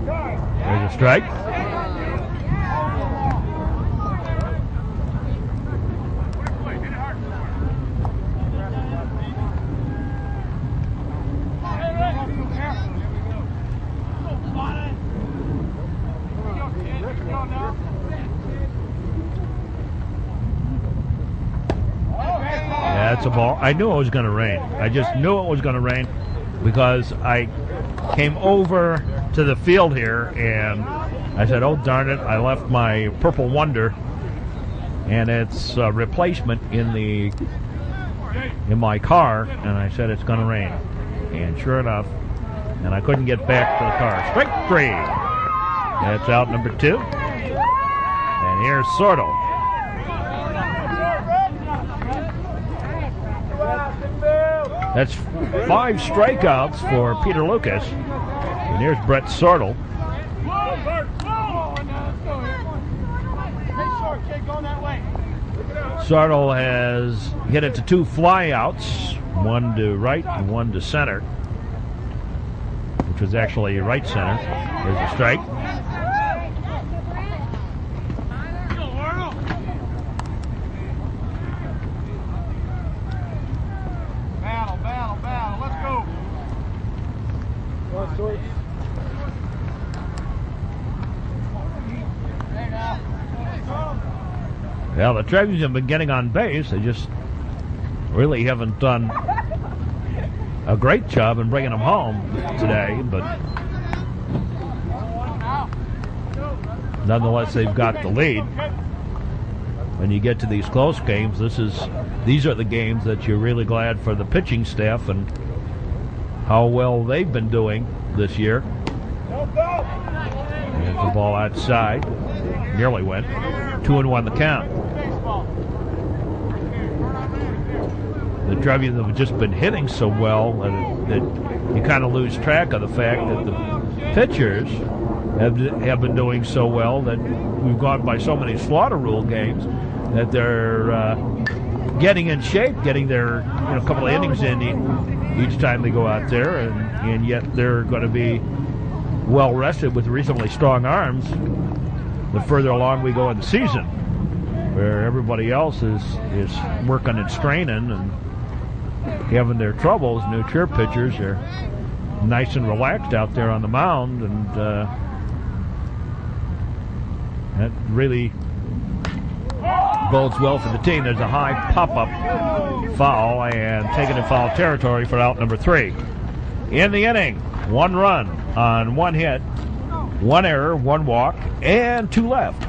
There's a strike. That's a ball. I knew it was going to rain. I just knew it was going to rain because I came over to the field here and I said, oh, darn it, I left my Purple Wonder and its replacement in my car, and I said it's going to rain. And sure enough, and I couldn't get back to the car. Strike 3. That's out number 2. And here's Sordo. That's 5 strikeouts for Peter Lucas. And here's Brett Sortle. Sortle has hit it to 2 flyouts, 1 to right and 1 to center, which was actually right center. There's a strike. Well, the Trevians have been getting on base. They just really haven't done a great job in bringing them home today. But nonetheless, they've got the lead. When you get to these close games, these are the games that you're really glad for the pitching staff and how well they've been doing this year. There's the ball outside. Nearly went. 2-1 the count. The Trevians have just been hitting so well that you kind of lose track of the fact that the pitchers have been doing so well that we've gone by so many slaughter rule games that they're getting in shape, getting their couple of innings in each time they go out there, and yet they're going to be well rested with reasonably strong arms the further along we go in the season, where everybody else is working and straining and having their troubles. New Trier pitchers are nice and relaxed out there on the mound, and that really bodes well for the team. There's a high pop-up foul and taken in foul territory for out number 3. In the inning, 1 run on 1 hit, 1 error, 1 walk, and 2 left.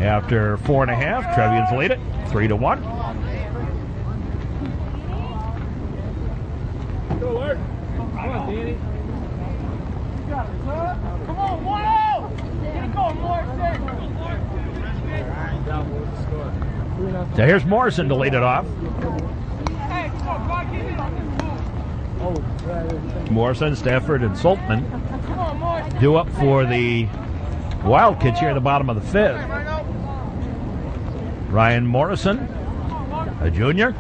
After 4.5, Trevians lead it 3-1. Come on, Danny. Come on, 1-0! Get it going, Morrison! So here's Morrison to lead it off. Morrison, Stafford, and Saltman due up for the Wildkits here at the bottom of the 5th. Ryan Morrison, a junior.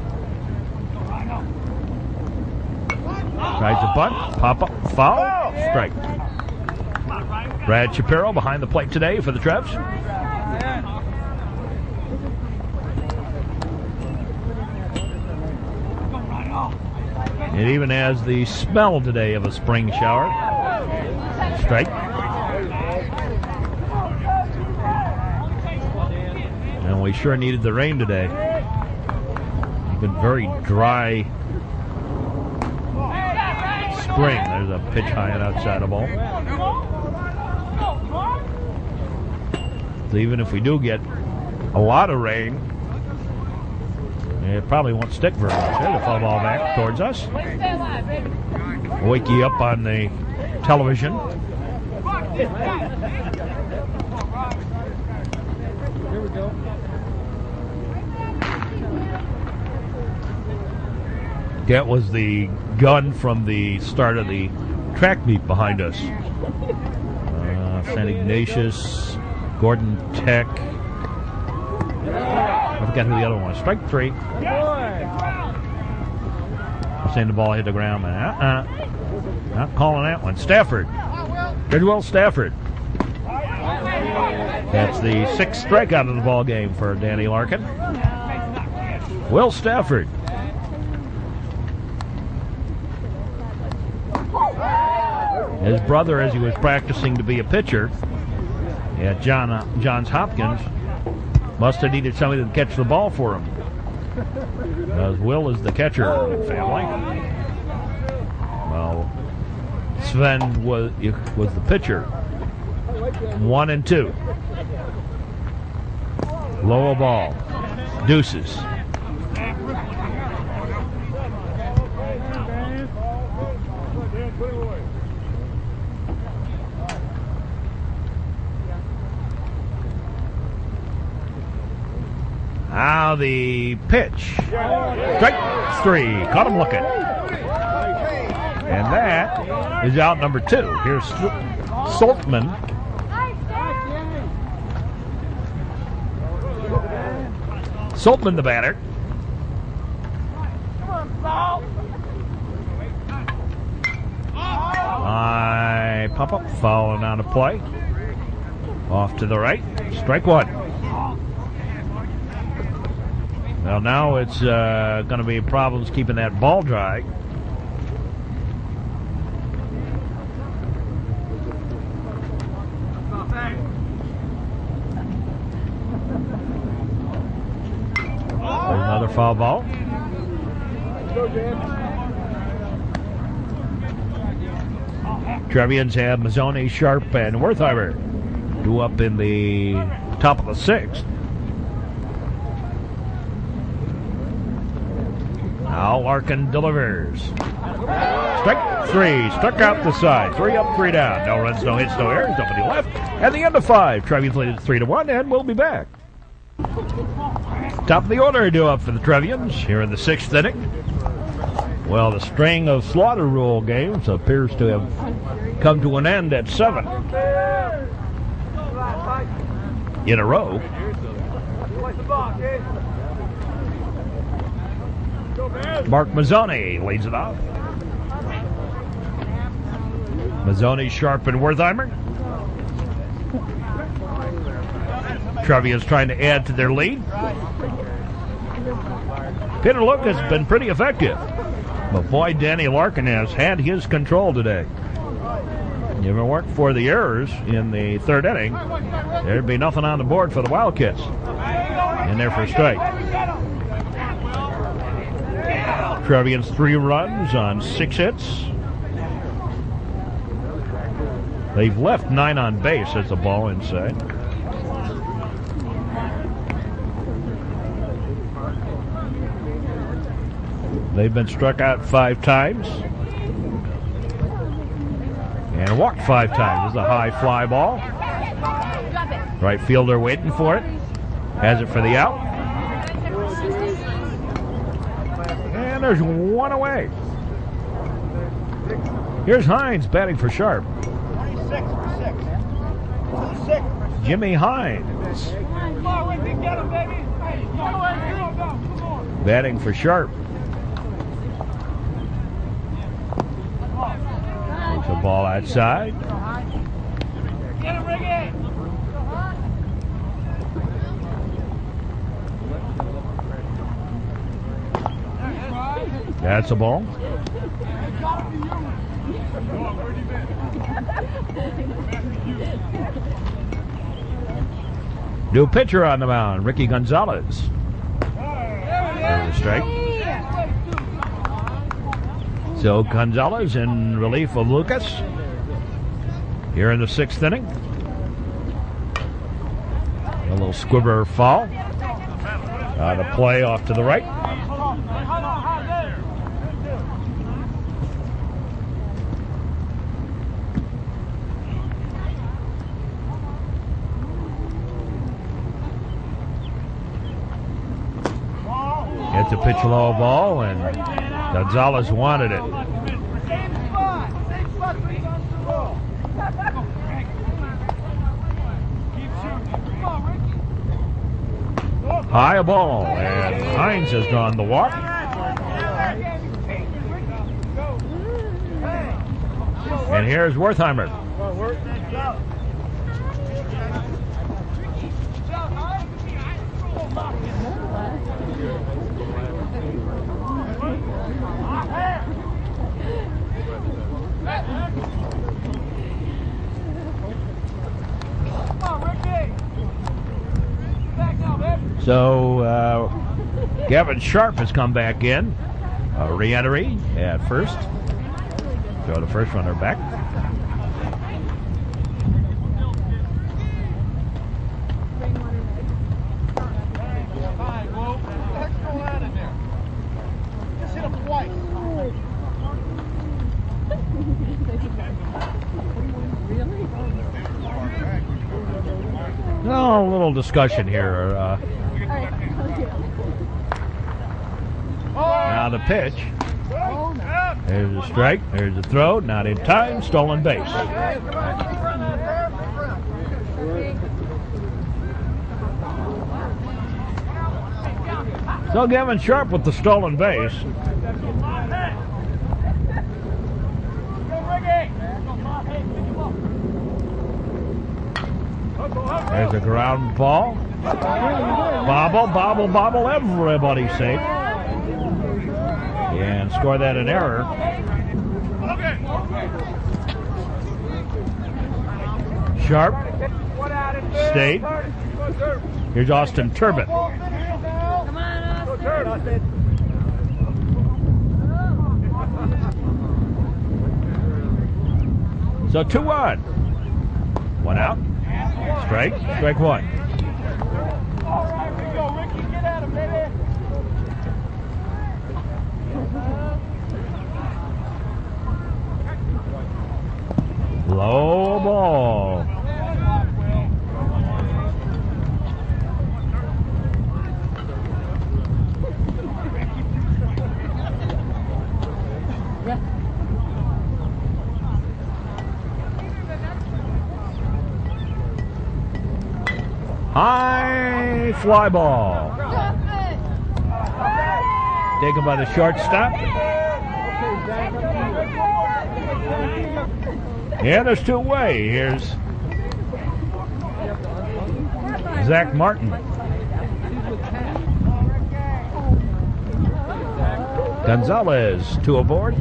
Tries to bunt, pop-up, foul, strike. Brad Shapiro behind the plate today for the Trevs. It even has the smell today of a spring shower. Strike. And we sure needed the rain today. It's been very dry spring. There's a pitch high and outside the ball. So even if we do get a lot of rain, it probably won't stick very much. There's a foul ball back towards us. Wake you up on the television. Here we go. That was the gun from the start of the track meet behind us. St. Ignatius, Gordon Tech. I forgot who the other one was. Strike 3. I'm saying the ball hit the ground, man. Not calling that one. Stafford. Goodwill Stafford. That's the 6th strikeout of the ball game for Danny Larkin. Will Stafford. His brother, as he was practicing to be a pitcher at Johns Hopkins, must have needed somebody to catch the ball for him. Because Will is the catcher in the family. Well, Sven was the pitcher. 1-2. Low ball. Deuces. Now the pitch. Strike 3. Caught him looking. And that is out number 2. Here's Saltman. Saltman the batter. Pop-up foul out of play. Off to the right. Strike 1. Well, now it's going to be problems keeping that ball dry. There's another foul ball. Go, Dan. Trevians have Mazzoni, Sharp, and Wertheimer due up in the top of the 6th. Now Larkin delivers. Strike 3, struck out the side. 3 up, 3 down. No runs, no hits, no errors. Up in the left. At the end of 5, Trevians lead it 3-1, and we'll be back. Top of the order due up for the Trevians here in the 6th inning. Well, the string of slaughter rule games appears to have come to an end at 7 in a row. Mark Mazzoni leads it off. Mazzoni, Sharp, and Wertheimer. Trevians trying to add to their lead. Peter Luke has been pretty effective. But boy, Danny Larkin has had his control today. If it weren't for the errors in the 3rd inning, there'd be nothing on the board for the Wildcats. In there for a strike. Trevians 3 runs on 6 hits. They've left 9 on base as the ball inside. They've been struck out 5 times and walked 5 times. This is a high fly ball. Right fielder waiting for it. Has it for the out. And there's 1 away. Here's Hines batting for Sharp. Jimmy Hines batting for Sharp. Takes the ball outside. That's a ball. New pitcher on the mound, Ricky Gonzalez. There's a strike. So Gonzalez in relief of Lucas here in the 6th inning. A little squibber foul. The play off to the right. It's a pitch low ball, and Gonzalez wanted it. High ball, and Hines has drawn the walk. And here's Wertheimer. So Gavin Sharp has come back in. Re-entry at first. Throw the first runner back. Oh, a little discussion here. Now the pitch. There's a strike. There's a throw. Not in time. Stolen base. So Gavin Sharp with the stolen base. There's a ground ball. Bobble, bobble, bobble. Everybody's safe. And score that an error. Sharp. Stayed. Here's Austin Turbin. Come on, Austin. So 2-1. One out. Strike one. All right, we go, Ricky. Get at him, baby. Low ball. High fly ball. Taken by the shortstop. Yeah, there's two away. Here's Zach Martin. Gonzalez, two aboard.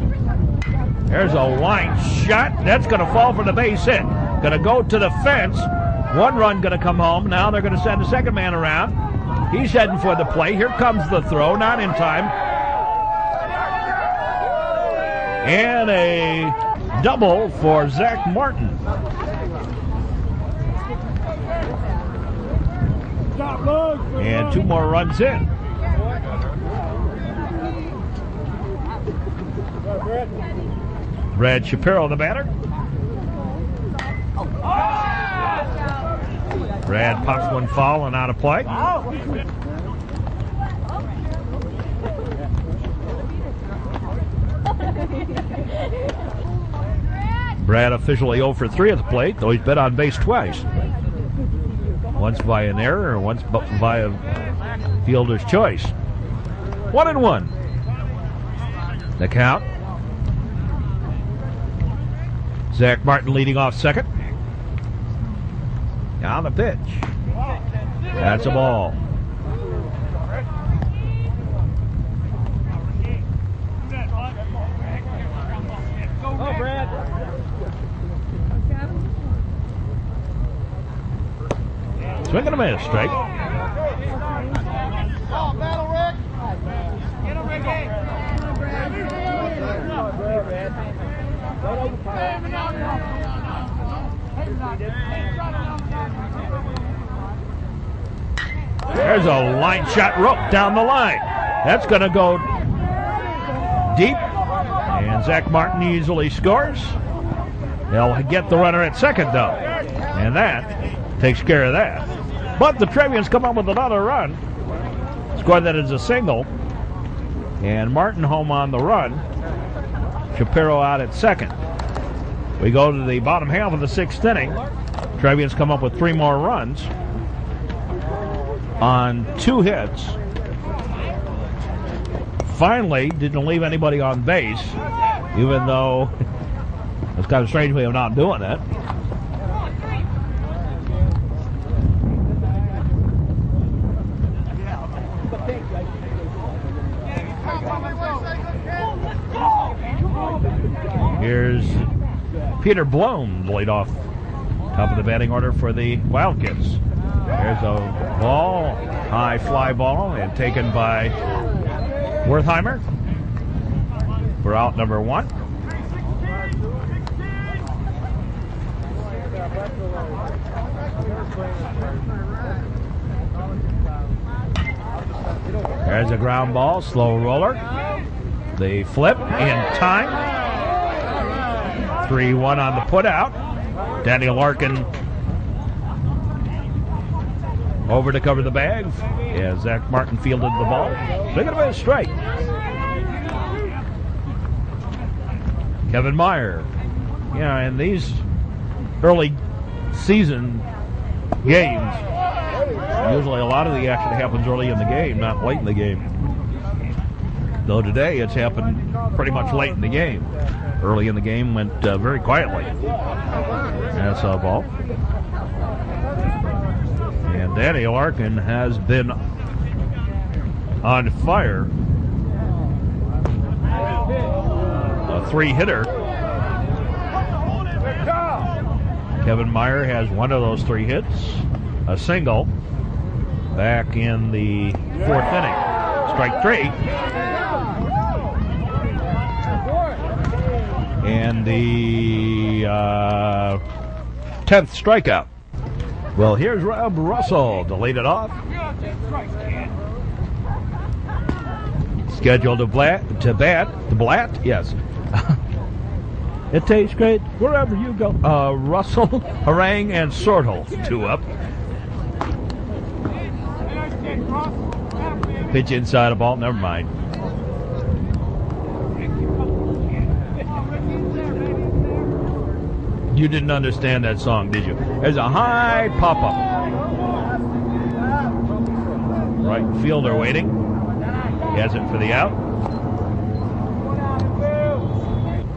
There's a line shot. That's going to fall for the base hit. Going to go to the fence. One run going to come home. Now they're going to send the second man around. He's heading for the plate. Here comes the throw. Not in time. And a double for Zach Martin. And two more runs in. Brad Shapiro, the batter. Brad pops one foul and out of play. Brad officially 0 for 3 at the plate, though he's been on base twice. Once via an error and once via fielder's choice. 1-1. The count. Zach Martin leading off second. On the pitch. That's a ball. Oh, Brad. Swing and a miss, strike. Battle, Rick. Get him, Ricky. There's a line shot rope down the line. That's going to go deep. And Zach Martin easily scores. They'll get the runner at second, though. And that takes care of that. But the Trevians come up with another run. Score that is a single. And Martin home on the run. Shapiro out at second. We go to the bottom half of the sixth inning. Trevians come up with 3 more runs on 2 hits. Finally, didn't leave anybody on base, even though it's kind of strange way of not doing it. Here's Peter Bloom, the lead off top of the batting order for the Wildkits. There's a ball, high fly ball, and taken by Wertheimer for out number 1. There's a ground ball, slow roller. The flip in time. 3-1 on the putout. Daniel Larkin over to cover the bag. Yeah, Zach Martin fielded the ball. Look at a strike. Kevin Meyer. Yeah, in these early season games, usually a lot of the action happens early in the game, not late in the game. Though today it's happened pretty much late in the game. Early in the game went very quietly. That's a ball. And Danny Larkin has been on fire. A 3-hitter. Kevin Meyer has one of those 3 hits. A single back in the 4th inning. Strike 3. And the 10th strikeout. Well, here's Rob Russell to lead it off. Scheduled to Blatt, yes. It tastes great wherever you go. Russell, Harang, and Sortle, 2 up. Pitch inside a ball, never mind. You didn't understand that song, did you? There's a high pop-up. Right fielder waiting. He has it for the out.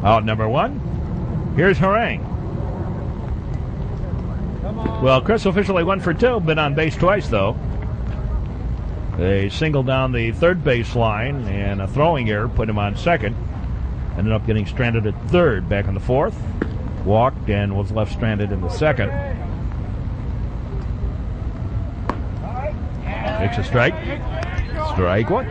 Out number 1. Here's Harang. Well, Chris officially 1 for 2. Been on base twice, though. They singled down the third base line, and a throwing error put him on second. Ended up getting stranded at third. Back in the 4th. Walked and was left stranded in the 2nd. Takes a strike. Strike 1.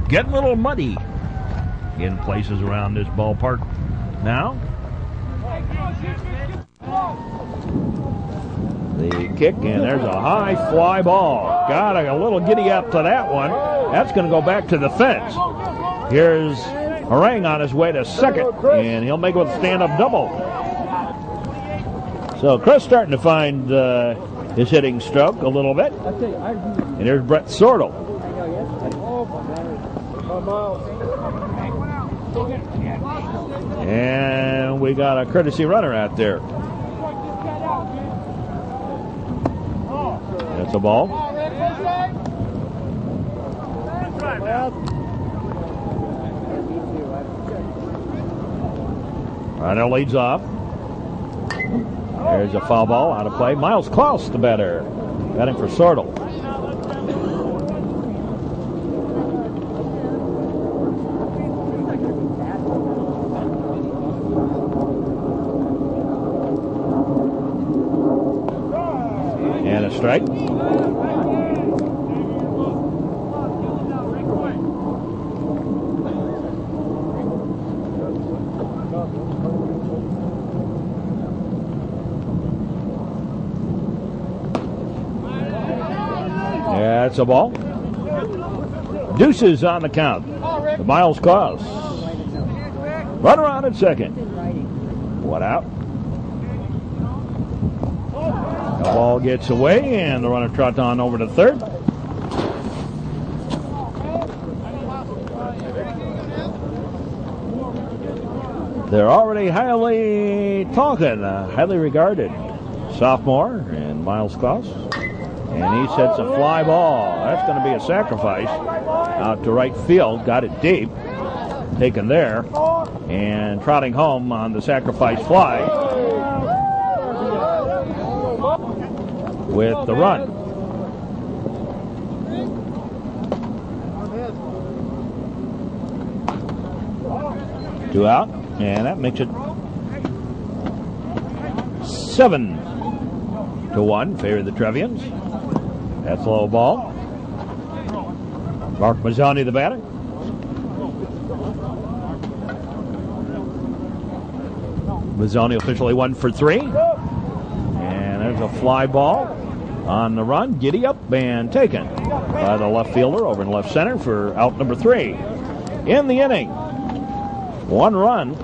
Getting a little muddy in places around this ballpark now. The kick, and there's a high fly ball. Got a little giddy up to that one. That's going to go back to the fence. Here's Harang on his way to second, and he'll make it with a stand-up double. So Chris starting to find his hitting stroke a little bit. And here's Brett Sortle. And we got a courtesy runner out there. That's a ball. Runner leads off. There's a foul ball out of play. Miles Klaus, the batter, batting for Sortle. And a strike. That's a ball. Deuces on the count. The Miles Klaus. Runner on at second. One out. The ball gets away, and the runner trots on over to third. They're already highly talking, highly regarded sophomore and Miles Klaus. And he sets a fly ball. That's going to be a sacrifice out to right field. Got it deep. Taken there. And trotting home on the sacrifice fly with the run. Two out. And that makes it 7-1. Favor the Trevians. That's a low ball. Mark Mazzoni, the batter. Mazzoni officially 1 for 3. And there's a fly ball on the run. Giddy up and taken by the left fielder over in left center for out number 3. In the inning, 1 run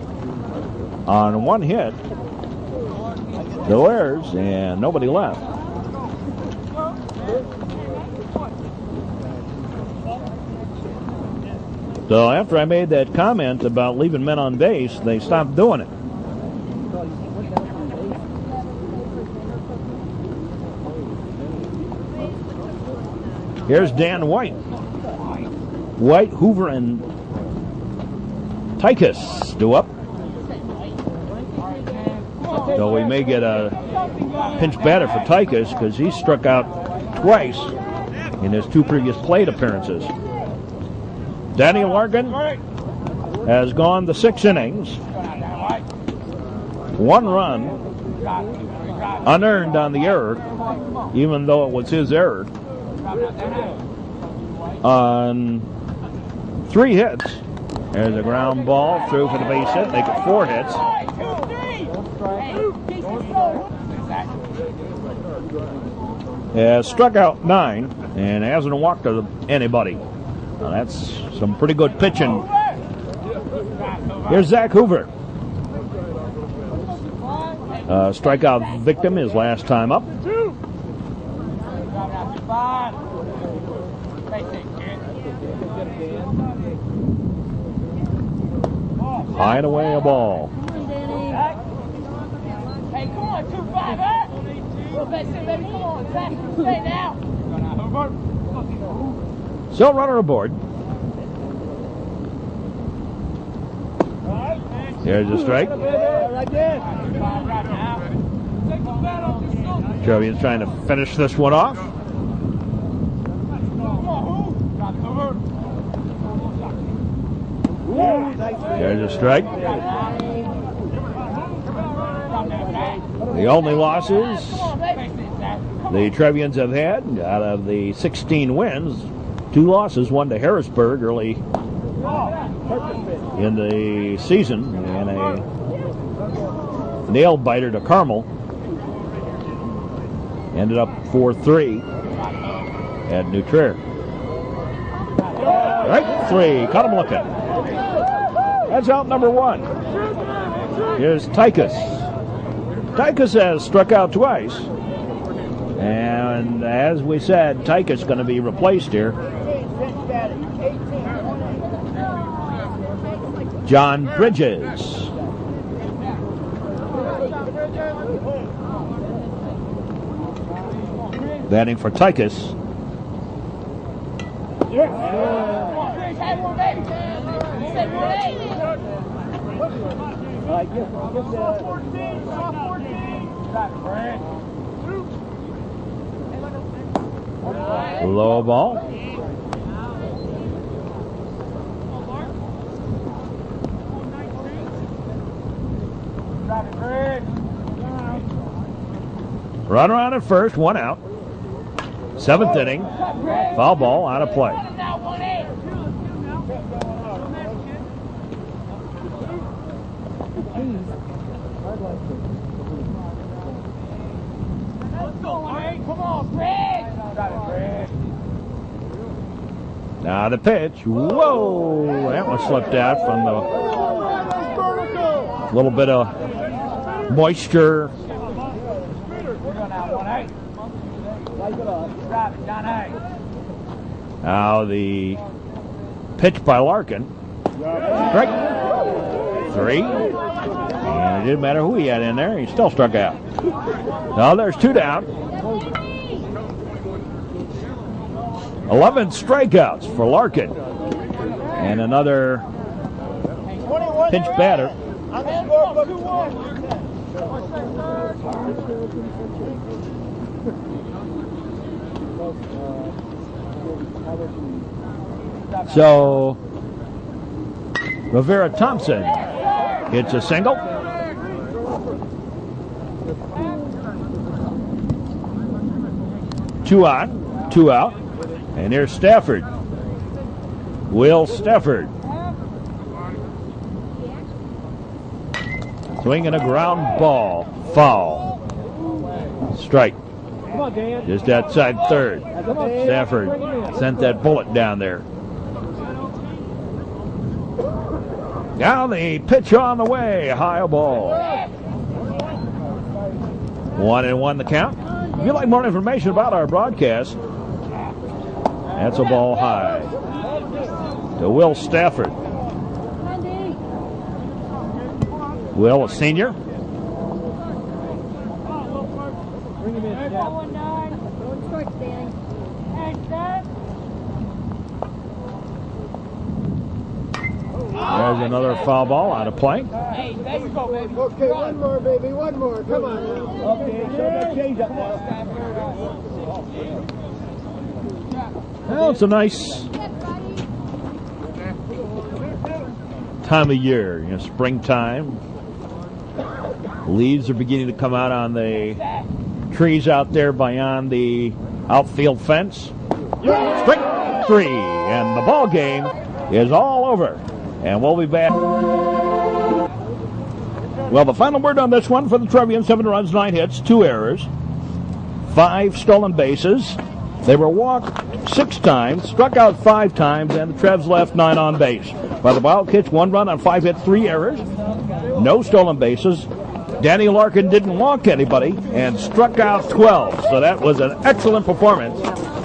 on 1 hit. No errors and nobody left. So after I made that comment about leaving men on base, they stopped doing it. Here's Dan White. White, Hoover, and Tychus do up. So we may get a pinch batter for Tychus because he struck out twice in his 2 previous plate appearances. Danny Larkin has gone the 6 innings. 1 run unearned on the error, even though it was his error. on 3 hits. There's a ground ball through for the base hit. Make it 4 hits. Has struck out 9 and hasn't walked to anybody. Now that's some pretty good pitching. Here's Zach Hoover. Strikeout victim his last time up. High and away a ball. Hey, come on, 2-5, huh? Baby, come on, stay now. Still runner aboard. There's a strike. Trevians trying to finish this one off. There's a strike. The only losses the Trevians have had out of the 16 wins, 2 losses, one to Harrisburg early in the season, and a nail biter to Carmel. Ended up 4-3 at New Trier. Right, 3, caught him looking. That's out number 1. Here's Tychus. Tychus has struck out twice. And as we said, Tychus is going to be replaced here. John Bridges. Batting for Tychus. Low ball. Runner on at first, 1 out. 7th inning. Foul ball, out of play. Now the pitch. Whoa! That one slipped out from the little bit of moisture. Now the pitch by Larkin. Strike 3. And it didn't matter who he had in there. He still struck out. Now there's 2 down. 11 strikeouts for Larkin. And another pinch batter. So Rivera Thompson hits a single. Two on, 2 out. And here's Stafford. Will Stafford. Swinging a ground ball. Foul. Strike. Just outside third. Stafford sent that bullet down there. Now the pitch on the way. High ball. 1-1 the count. If you'd like more information about our broadcast, that's a ball high to Will Stafford. Will, a senior. There's another foul ball out of play. Hey, there you go, baby. Okay, one more, baby, one more. Come on now. Okay, show that change up now. Well, it's a nice time of year, springtime. Leaves are beginning to come out on the trees out there beyond the outfield fence. Strike 3, and the ball game is all over. And we'll be back. Well, the final word on this one for the Trevians: 7 runs, 9 hits, 2 errors, 5 stolen bases. They were walked 6 times, struck out 5 times, and the Trevs left 9 on base. By the Wildkits, 1 run on 5 hits, 3 errors, no stolen bases. Danny Larkin didn't walk anybody and struck out 12. So that was an excellent performance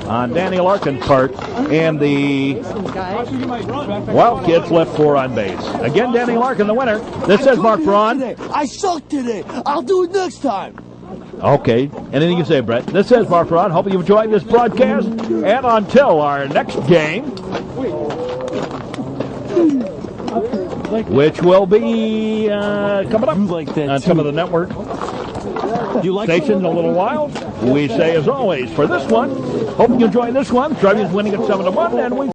on Danny Larkin's part. And the Wildkits left 4 on base. Again, Danny Larkin, the winner. This says Mark Braun. I sucked today. I'll do it next time. Okay. Anything you say, Brett? This says Mark Braun. Hope you've enjoyed this broadcast. And until our next game, which will be coming up on some of the network stations in a little while, we say, as always, for this one, hope you enjoy this one. Trevians winning at 7-1, and we